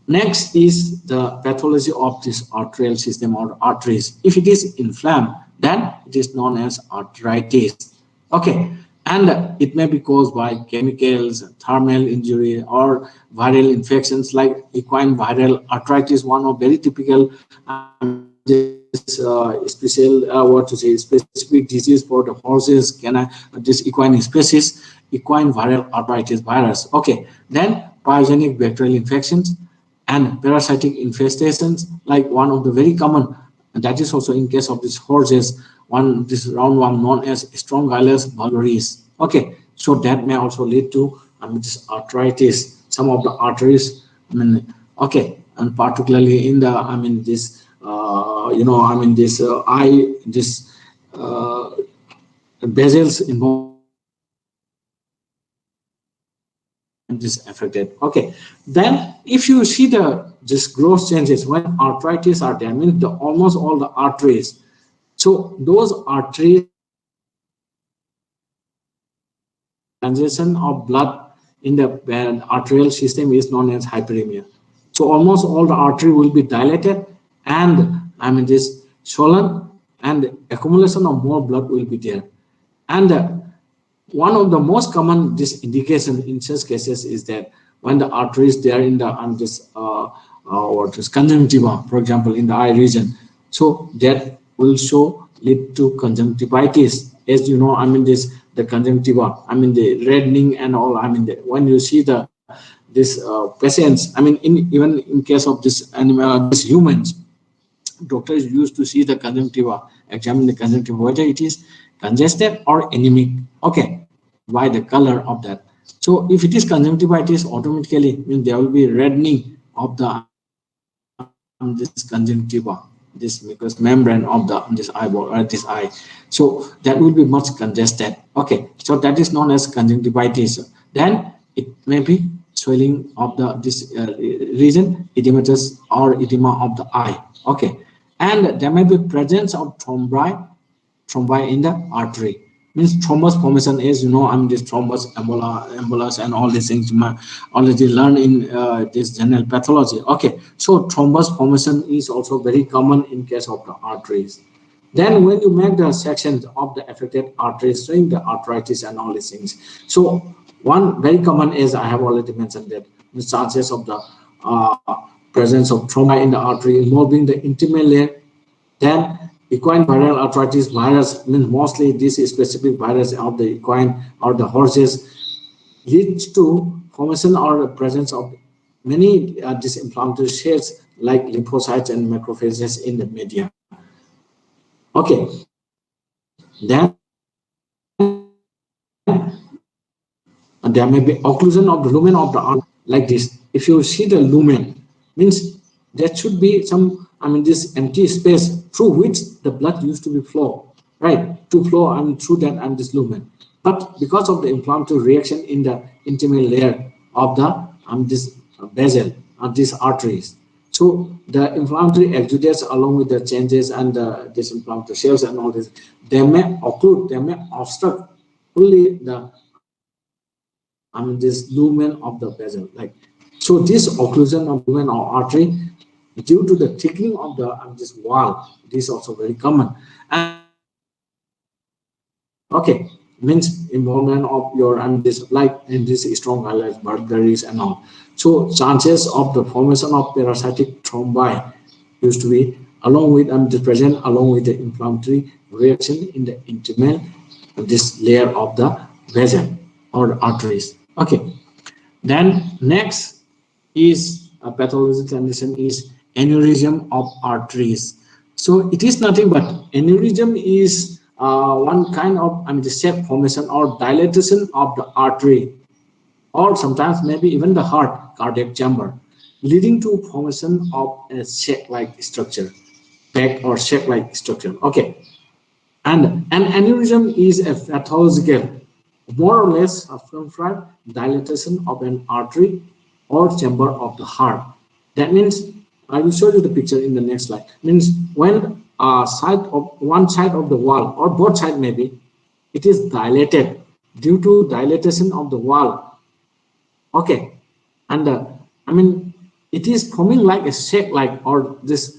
next is the pathology of this arterial system or arteries. If it is inflamed, then it is known as arteritis. Okay, and it may be caused by chemicals, thermal injury, or viral infections like equine viral arthritis, one of very typical specific disease for the horses, this equine species, equine viral arthritis virus. Okay, then pyogenic bacterial infections and parasitic infestations, like one of the very common, and that is also in case of these horses, this roundworm known as Strongylosis vulgaris. Okay, so that may also lead to this arthritis. Some of the arteries, okay, and particularly in the this this eye, this basils involved this affected. Okay, then if you see the this growth changes when arthritis are there, means almost all the arteries. So those arteries, congestion of blood in the arterial system is known as hyperemia. So almost all the artery will be dilated, and this swollen, and accumulation of more blood will be there. And one of the most common this indication in such cases is that when the arteries there in the what is conjunctiva, for example, in the eye region, so that will show lead to conjunctivitis. As you know, the conjunctiva, the reddening and all. When you see this patients, even in case of this animal, these humans, doctors used to see the conjunctiva, examine the conjunctiva, whether it is congested or anemic. Okay, by the color of that. So if it is conjunctivitis, automatically there will be reddening of the this conjunctiva, this mucous membrane of this eyeball or this eye. So that will be much congested. Okay, so that is known as conjunctivitis. Then it may be swelling of this region, edematous or edema of the eye. Okay, and there may be presence of thrombi in the artery. Means thrombus formation is, this thrombus, embolus, and all these things you might already learn in this general pathology. Okay, so thrombus formation is also very common in case of the arteries. Then when you make the sections of the affected arteries showing the arthritis and all these things, so one very common is, I have already mentioned that the chances of the presence of thrombi in the artery involving the intimal layer. Then equine viral arthritis virus, means mostly this specific virus of the equine or the horses, leads to formation or presence of many disinflammatory cells like lymphocytes and macrophages in the media. Okay, then there may be occlusion of the lumen of the arm like this. If you see the lumen, means there should be some this empty space through which the blood used to be flow. right, to flow and through that and this lumen. But because of the inflammatory reaction in the intimal layer of the this basal these arteries, so the inflammatory exudates along with the changes and this inflammatory cells and all this, they may occlude, they may obstruct fully the this lumen of the basal. Like, so this occlusion of lumen or artery due to the thickening of the this wall, this is also very common. And okay, means involvement of your this like in this strong highlights, Burberry's and all. So chances of the formation of parasitic thrombi used to be along with the present along with the inflammatory reaction in the intimal this layer of the vessel or arteries. Okay, then next is a pathological condition is aneurysm of arteries. So it is nothing but aneurysm is one kind of the shape formation or dilatation of the artery, or sometimes maybe even the heart cardiac chamber, leading to formation of a shape-like structure, peg or shape-like structure. Okay, and an aneurysm is a pathological, more or less circumscribed dilatation of an artery or chamber of the heart. That means, I will show you the picture in the next slide. Means when one side of the wall or both sides maybe, it is dilated due to dilatation of the wall. Okay, and it is forming like a shape like or this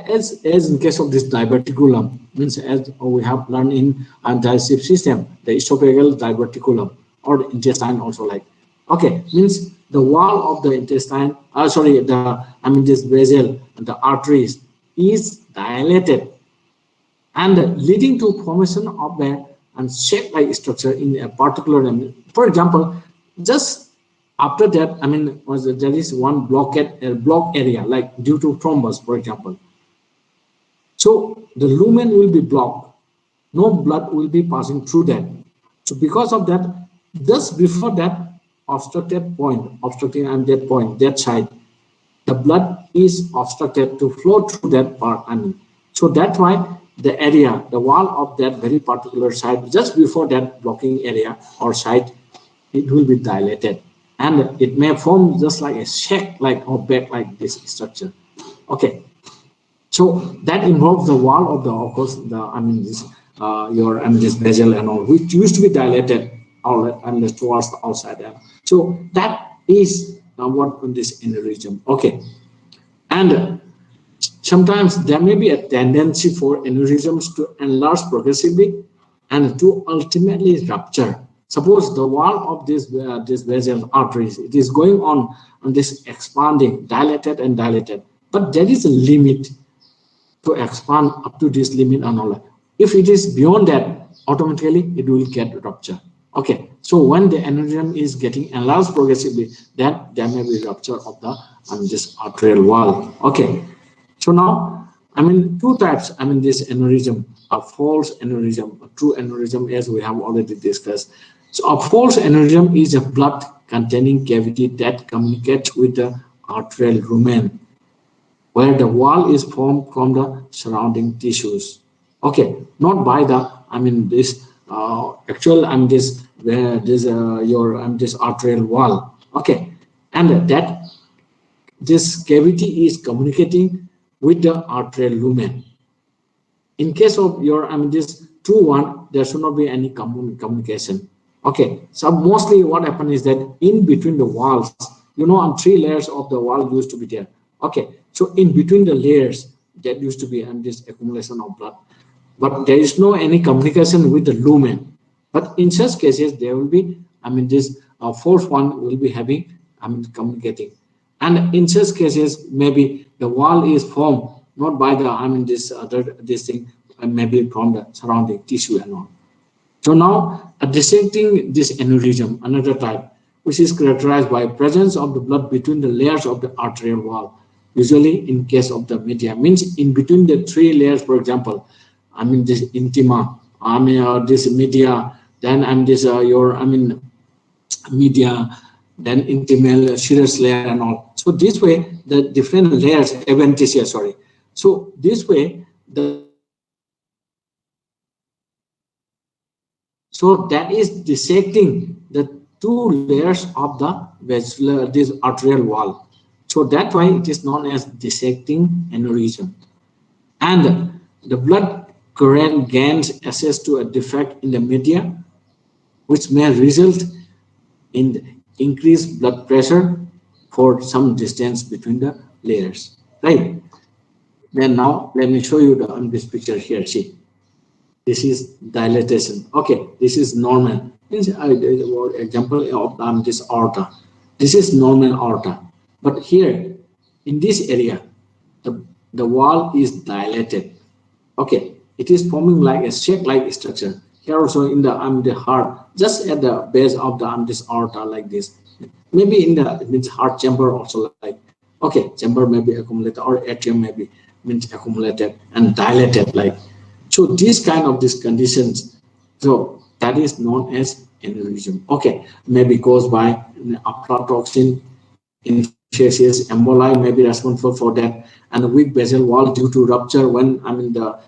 as in case of this diverticulum, means as we have learned in digestive system, the esophageal diverticulum or intestine also like. Okay, means the wall of the intestine, sorry, the this vessel, the arteries is dilated and leading to formation of a and shape-like structure in a particular. For example, just after that, there is one block area like due to thrombus, for example. So the lumen will be blocked. No blood will be passing through that. So because of that, just before that obstructed point, obstructing and that point, that side, the blood is obstructed to flow through that part. So that's why the area, the wall of that very particular side, just before that blocking area or side, it will be dilated. And it may form just like a shape, like or back like this structure. Okay. So that involves the wall of the, of course, the this your this vessel and all, which used to be dilated all towards the outside. So that is what this aneurysm. Okay, and sometimes there may be a tendency for aneurysms to enlarge progressively and to ultimately rupture. Suppose the wall of this vessel arteries, it is going on this expanding, dilated and dilated, but there is a limit to expand up to this limit and all. If it is beyond that, automatically it will get rupture. Okay, so when the aneurysm is getting enlarged progressively, then there may be rupture of the this arterial wall. Okay, so now two types. This aneurysm, a false aneurysm, a true aneurysm, as we have already discussed. So a false aneurysm is a blood containing cavity that communicates with the arterial lumen, where the wall is formed from the surrounding tissues. Okay, not by the this actual this where this your this arterial wall. Okay, and that this cavity is communicating with the arterial lumen. In case of your this true one, there should not be any communication. Okay, so mostly what happens is that in between the walls, three layers of the wall used to be there. Okay, so in between the layers, that used to be this accumulation of blood, but there is no any communication with the lumen. But in such cases, there will be this fourth one will be having communicating, and in such cases maybe the wall is formed not by the this other this thing, maybe from the surrounding tissue and all. So now, dissecting this aneurysm, another type, which is characterized by presence of the blood between the layers of the arterial wall. Usually, in case of the media, means in between the three layers. For example, this intima, this media, then this your media, then intimal serous layer and all. So this way, the different layers, adventitia, sorry. So this way, the So that is dissecting the two layers of the vascular, this arterial wall. So that's why it is known as dissecting aneurysm. And the blood current gains access to a defect in the media, which may result in increased blood pressure for some distance between the layers, right? Then now let me show you this picture here. See, this is dilatation. Okay, this is normal. Means example of this aorta. This is normal aorta, but here in this area, the wall is dilated. Okay, it is forming like a shake-like structure. Here also in the heart, just at the base of the this aorta like this. Maybe in the means heart chamber also like. Okay, chamber may be accumulated or atrium may be means accumulated and dilated like. So these kind of these conditions, so that is known as aneurysm. Okay, maybe caused by aflatoxin, infectious emboli may be responsible for that, and a weak basal wall due to rupture when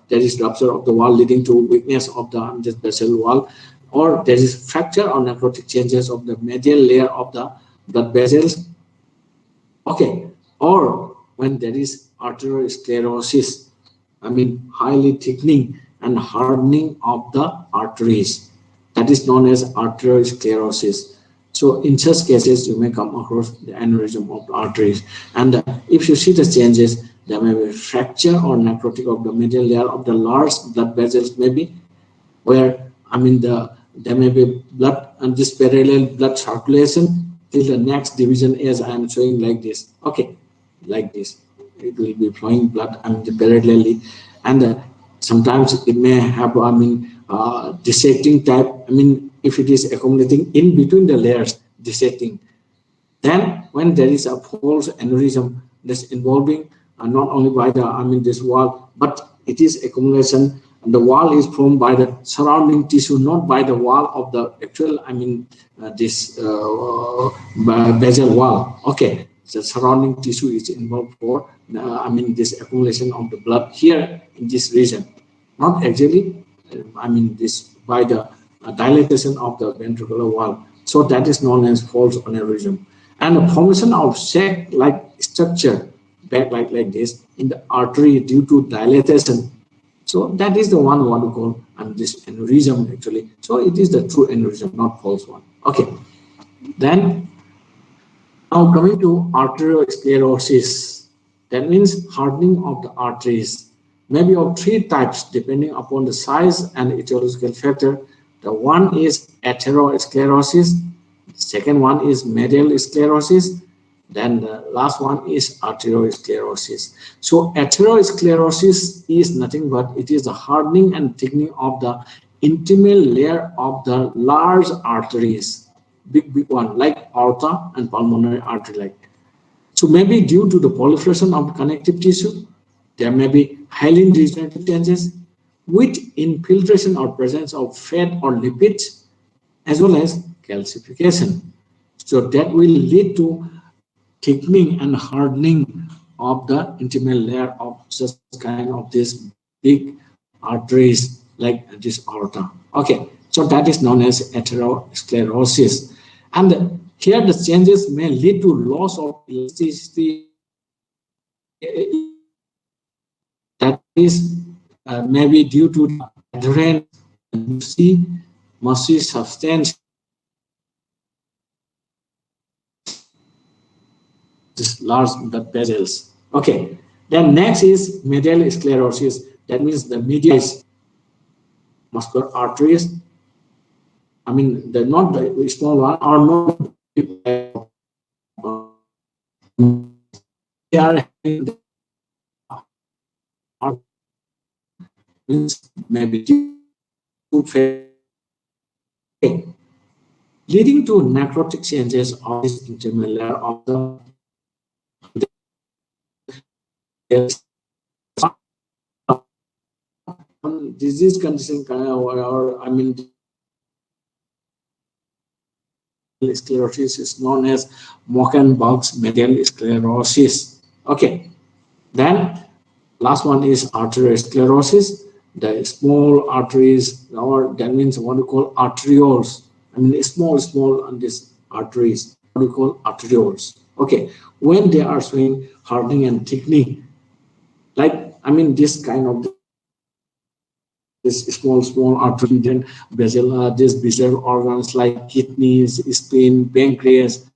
there is rupture of the wall leading to weakness of the this basal wall, or there is fracture or necrotic changes of the medial layer of the blood vessels. Okay, or when there is arteriosclerosis, highly thickening and hardening of the arteries. That is known as arteriosclerosis. So in such cases, you may come across the aneurysm of the arteries. And if you see the changes, there may be fracture or necrotic of the medial layer of the large blood vessels, maybe where there may be blood and this parallel blood circulation till the next division, as I am showing like this. Okay, like this, it will be flowing blood parallelly, and sometimes it may have dissecting type. If it is accumulating in between the layers, dissecting. Then when there is a false aneurysm that's involving not only by the this wall, but it is accumulation. And the wall is formed by the surrounding tissue, not by the wall of the actual this basal wall. Okay, the surrounding tissue is involved for this accumulation of the blood here in this region, not actually this by the dilatation of the ventricular wall. So that is known as false aneurysm. And the formation of sac-like structure back like this in the artery due to dilatation. So that is the one what we call this aneurysm actually. So it is the true aneurysm, not false one. Okay. Then now coming to arteriosclerosis, that means hardening of the arteries, maybe of three types depending upon the size and etiological factor. The one is atherosclerosis, the second one is medial sclerosis, then the last one is arteriosclerosis. So atherosclerosis is nothing but it is the hardening and thickening of the intimal layer of the large arteries, big one like aorta and pulmonary artery like. So maybe due to the proliferation of connective tissue, there may be hyaline degenerative changes with infiltration or presence of fat or lipids as well as calcification. So that will lead to thickening and hardening of the intimal layer of such kind of these big arteries like this aorta. Okay, so that is known as atherosclerosis. And here the changes may lead to loss of elasticity. That is maybe due to adherent mushy substance. This large blood vessels. Okay. Then next is medial sclerosis. That means the medial muscular arteries. They're not the small one or not. They are maybe leading to necrotic changes of this intimal layer of the disease condition or sclerosis is known as Mockenbach's medial sclerosis. Okay, then last one is arteriosclerosis. the small arteries, or that means what we call arterioles. I mean, small on these arteries, what we call arterioles. Okay, when they are showing hardening and thickening, like I mean, this kind of this small artery, then basal, these basal organs like kidneys, spleen, pancreas,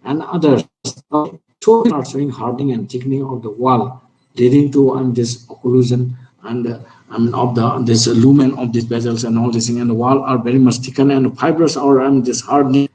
and others. Okay, so these are showing hardening and thickening of the wall, leading to this occlusion and I mean of the this lumen of these vessels and all this thing, and the wall are very much thickened and fibrous or this hardening.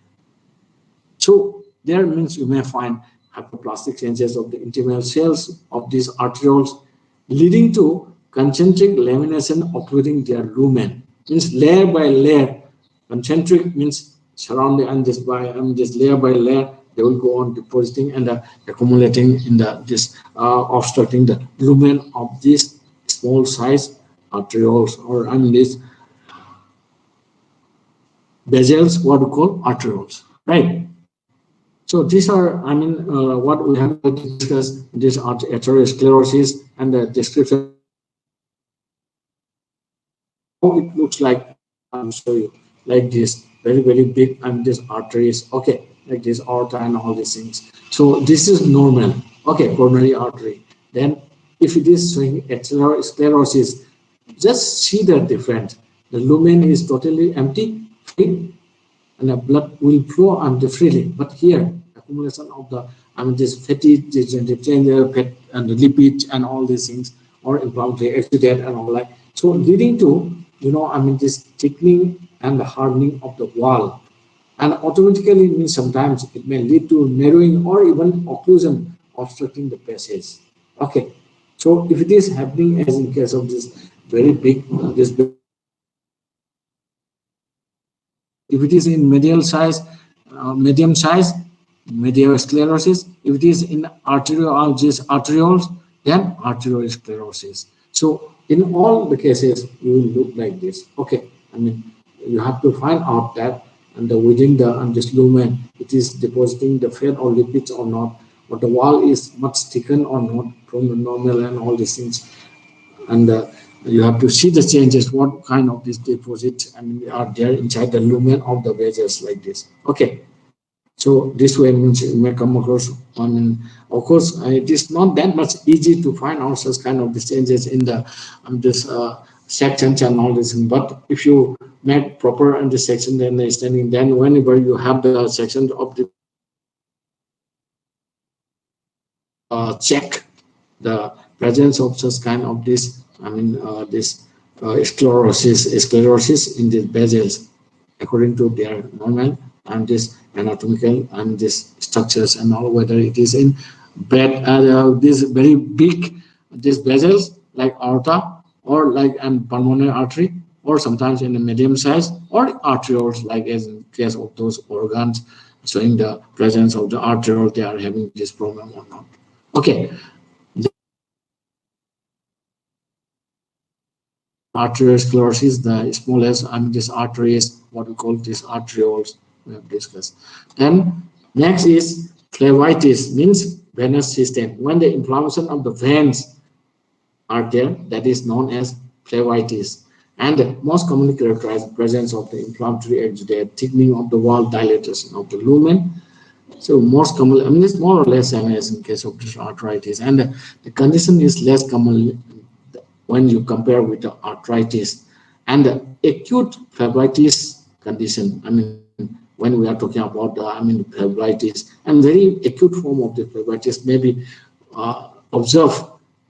So there means you may find hyperplastic changes of the intimal cells of these arterioles, leading to concentric lamination occluding their lumen. Means layer by layer. Concentric means surrounding, and this by this layer by layer they will go on depositing and accumulating in the this obstructing the lumen of these small size arterioles, or I mean these basals, what we call arterioles, right? So these are, I mean, what we have discussed. This atherosclerosis and the description how it looks like. I'm show you like this, very big, and this arteries. Okay, like this aorta and all these things. So this is normal. Okay, coronary artery. Then if it is showing atherosclerosis, just see the difference. The lumen is totally empty, free, and the blood will flow freely. But here, accumulation of the this fatty degenerative change, fat and the lipids and all these things, or inflammatory exudate and all that. So leading to this thickening and the hardening of the wall, and automatically means sometimes it may lead to narrowing or even occlusion obstructing the passage. Okay, so if it is happening as in case of this very big this if it is in medial size, medium size, medial sclerosis. If it is in arterioles, then arteriosclerosis. So in all the cases, you will look like this. Okay, I mean, you have to find out that and within the this lumen, it is depositing the fat or lipids or not, or the wall is much thickened or not from the normal and all these things. And you have to see the changes, what kind of these deposits are there inside the lumen of the vessels like this. Okay, so this way means you may come across. I mean, of course, it is not that much easy to find out such kind of these changes in the this sections and all this. But if you make proper and the section and understanding, then whenever you have the section of the check the presence of such kind of this, this sclerosis in the vessels according to their normal and this anatomical and this structures and all, whether it is in bed this very big these vessels like aorta or like pulmonary artery, or sometimes in a medium size, or arterioles like as in case of those organs showing the presence of the arteriole, they are having this problem or not. Okay, arteriosclerosis, the smallest this arteries, what we call these arterioles, we have discussed. Then next is phlebitis, means venous system. When the inflammation of the veins are there, that is known as phlebitis. And most commonly characterized presence of the inflammatory exudate, thickening of the wall, dilatation of the lumen. So most commonly, it's more or less same as in case of this arthritis, and the condition is less common when you compare with the arthritis. And the acute phlebitis condition, when we are talking about the phlebitis, and very acute form of the phlebitis may be observed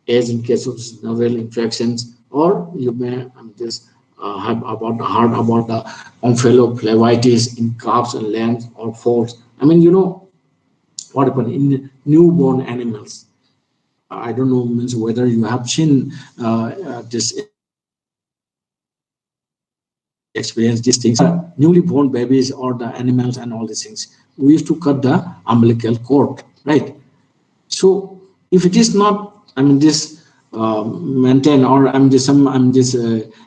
as in case of novel infections, or you may just have about the heard about the omphalophlebotitis in calves and lambs or foals. What happened in newborn animals. I don't know means whether you have seen this experience these things. Newly born babies or the animals and all these things. We used to cut the umbilical cord, right? So if it is not, this maintain, or I'm just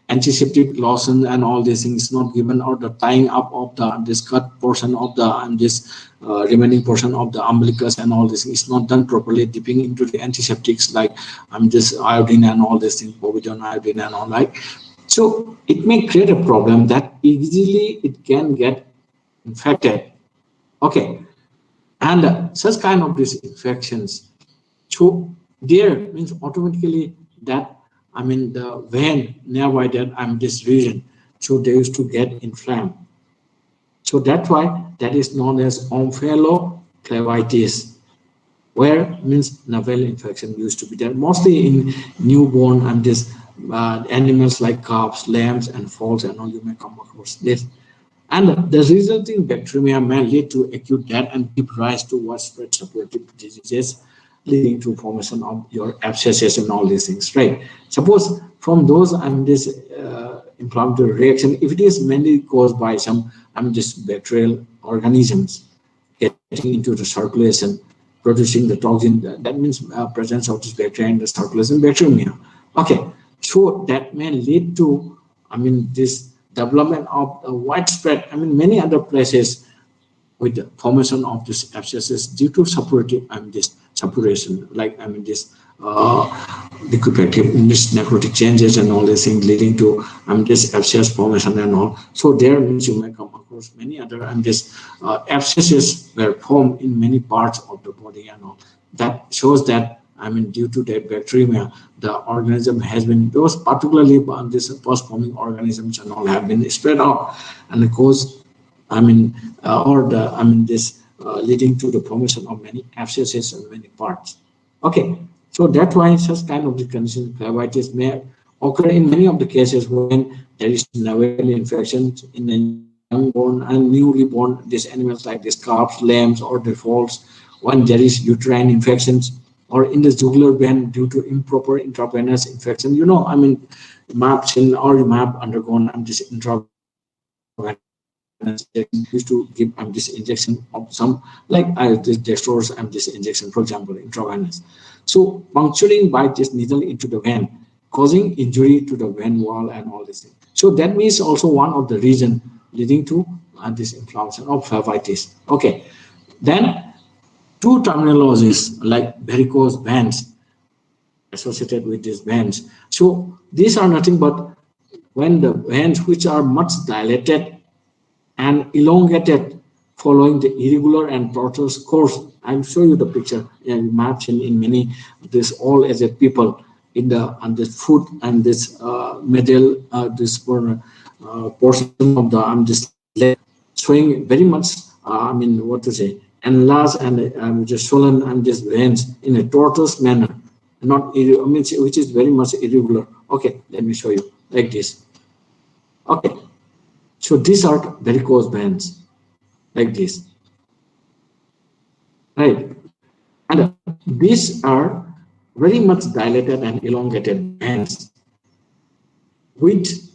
antiseptic lotion and all these things not given, or the tying up of the this cut portion of the I'm just remaining portion of the umbilicus and all this is not done properly, dipping into the antiseptics like I'm just iodine and all these things, povidone iodine and all, like. So it may create a problem that easily it can get infected. Okay, and such kind of these infections, so there means automatically that the vein nearby that this region, so they used to get inflamed. So that's why that is known as omphaloclevitis, where means navel infection used to be there mostly in newborn and this animals like calves, lambs, and foals, and all you may come across this. And the resulting bacteria may lead to acute death and give rise to widespread suppurative diseases, leading to formation of your abscesses and all these things, right? Suppose from those this inflammatory reaction, if it is mainly caused by some just bacterial organisms getting into the circulation, producing the toxin, that means presence of this bacteria in the circulation bacteria. Okay, so that may lead to this development of widespread many other places with the formation of this abscesses due to suppurative this suppuration, like this liquefactive this necrotic changes and all these things, leading to this abscess formation and all. So there means you may come across many other this abscesses were formed in many parts of the body and all. That shows that due to that bacteria, the organism has been, those particularly this post-forming organisms and all have been spread out and cause or the this leading to the formation of many abscesses in many parts. Okay, so that's why such kind of the condition phlebitis may occur in many of the cases when there is naval infection in the young-born and newly born these animals like these calves, lambs, or the foals, when there is uterine infections, or in the jugular vein due to improper intravenous infection. You may have seen or you may have undergone this intravenous used to give this injection of some like this dextrose this injection, for example, intravenous. So puncturing by this needle into the vein, causing injury to the vein wall and all this thing. So that means also one of the reason leading to this inflammation of phlebitis. Okay, then two terminologies like varicose veins associated with these veins. So these are nothing but when the veins which are much dilated and elongated following the irregular and tortuous course. I'll show you the picture and maps in many this all as a people in the on this foot and this middle this portion of the this leg, showing very much what to say, enlarged and just swollen and just veins in a tortuous manner, not which is very much irregular. Okay, let me show you like this. Okay, so these are varicose veins like this, right? And these are very much dilated and elongated veins with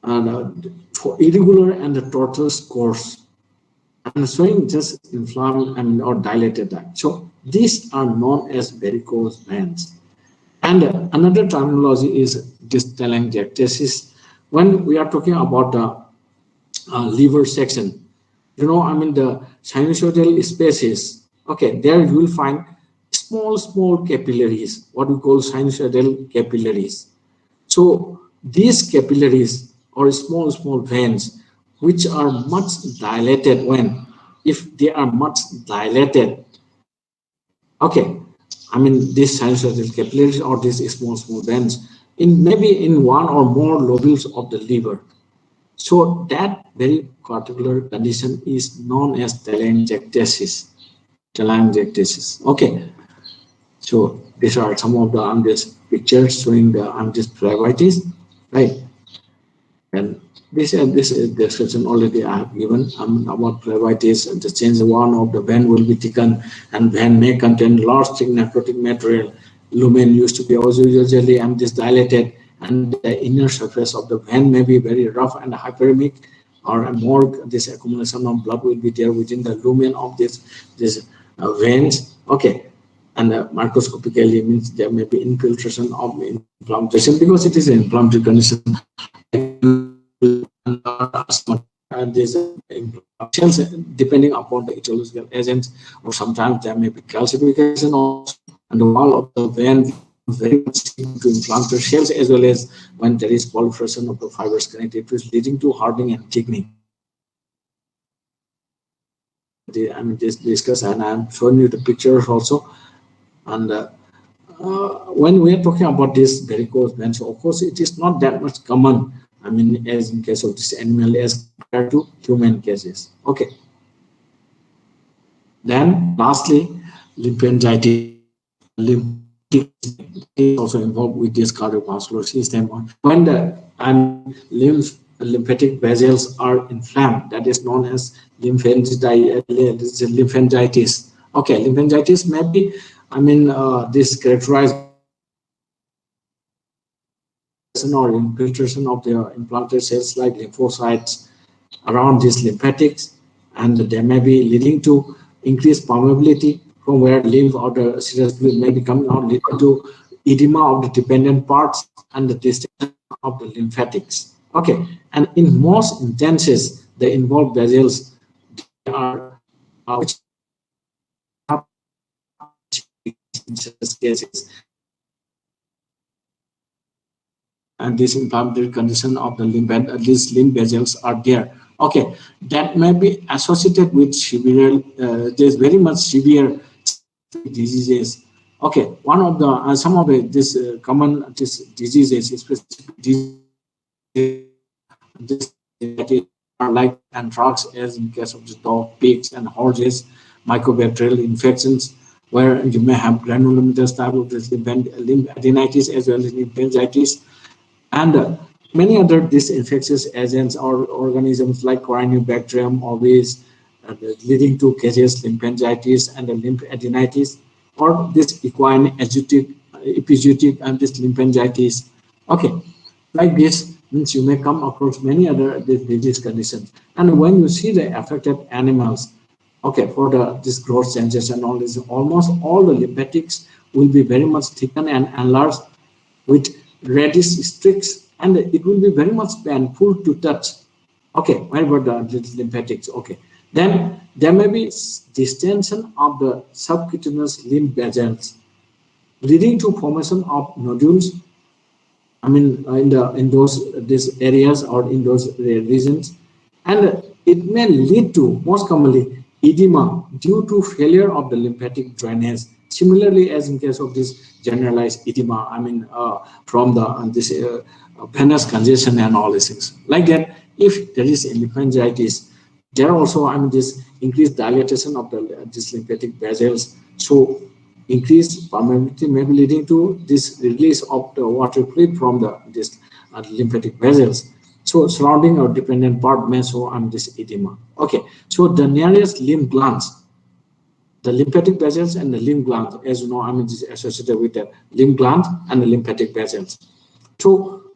for irregular and the tortuous course and showing just inflamed or dilated. So these are known as varicose veins. And another terminology is this telangiectasis. When we are talking about the liver section, the sinusoidal spaces. Okay, there you will find small capillaries, what we call sinusoidal capillaries. So these capillaries or small veins which are much dilated, when if they are much dilated, okay, these sinusoidal capillaries or these small veins in maybe in one or more lobules of the liver. So that very particular condition is known as telangiectasis. Telangiectasis. Okay. So these are some of the this pictures showing the this phlebitis, right? And this description already I have given about phlebitis. The change one of the vein will be thickened, and vein may contain large thick necrotic material. Lumen used to be also usually this dilated, and the inner surface of the vein may be very rough and hyperemic, or more this accumulation of blood will be there within the lumen of this veins. Okay, And microscopically means there may be infiltration of inflammation because it is an inflammatory condition. And there's cells depending upon the etiological agents, or sometimes there may be calcification also, and the wall of the vein very much to inflammatory cells, as well as when there is proliferation of the fibrous connective tissue leading to hardening and thickening. I'm just discuss, and I'm showing you the pictures also. And when we are talking about this varicose veins, of course, it is not that much common. I mean, as in case of this animal as compared to human cases. Okay. Then, lastly, lymphangitis. Lymphatic is also involved with this cardiovascular system. When the lymphatic vessels are inflamed, that is known as lymphangitis. Okay, lymphangitis may be, this characterized or infiltration of the inflammatory cells like lymphocytes around these lymphatics, and they may be leading to increased permeability from where lymph or the serous fluid may be coming out, leading to edema of the dependent parts and the distension of the lymphatics. Okay, and in most instances, the involved vessels they are which in such cases, and this inflammatory condition of the lymph and these lymph vessels are there. Okay, that may be associated with severe, there's very much severe diseases. Okay, one of the some of the this common this diseases, specific diseases, this are like anthrax, as in case of the dog, pigs, and horses, mycobacterial infections, where you may have granulomatous type of this lymphadenitis as well as lymphangitis, and many other these infectious agents or organisms like Corynebacterium ovis, leading to caseous lymphangitis and lymphadenitis, or this equine epizootic and this lymphangitis. Okay, like this means you may come across many other disease conditions, and when you see the affected animals, okay, for the this growth changes and all this, almost all the lymphatics will be very much thickened and enlarged with reddish streaks, and it will be very much painful to touch. Okay, wherever the lymphatics. Okay, then there may be distension of the subcutaneous lymph vessels, leading to formation of nodules. In those these areas or in those regions, and it may lead to most commonly edema due to failure of the lymphatic drainage. Similarly, as in case of this generalized edema, from the this venous congestion and all these things like that. If there is a lymphangitis, there also this increased dilatation of the this lymphatic vessels. So increased permeability may be leading to this release of the water fluid from the this lymphatic vessels. So surrounding or dependent part may show this edema. Okay, so the nearest lymph glands, the lymphatic vessels and the lymph glands, as you know, this is associated with the lymph gland and the lymphatic vessels. So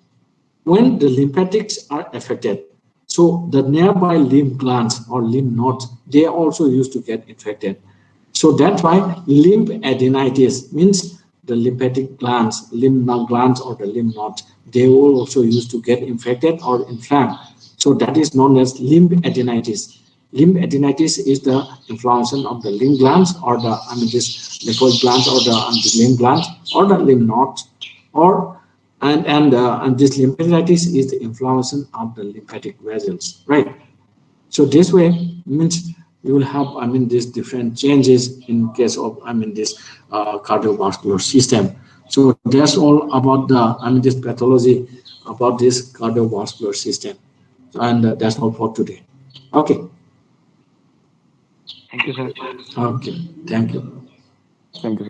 when the lymphatics are affected, so the nearby lymph glands or lymph nodes, they also used to get infected. So that's why lymphadenitis means the lymphatic glands, lymph glands or the lymph nodes, they will also used to get infected or inflamed. So that is known as lymphadenitis. Lymphadenitis is the inflammation of the lymph glands or the this lymphoid glands or the lymph glands or the lymph nodes, or and this lymphadenitis is the inflammation of the lymphatic vessels, right? So this way means you will have these different changes in case of this cardiovascular system. So that's all about the this pathology about this cardiovascular system, and that's all for today. Okay. Thank you, sir. Okay. Thank you. Thank you.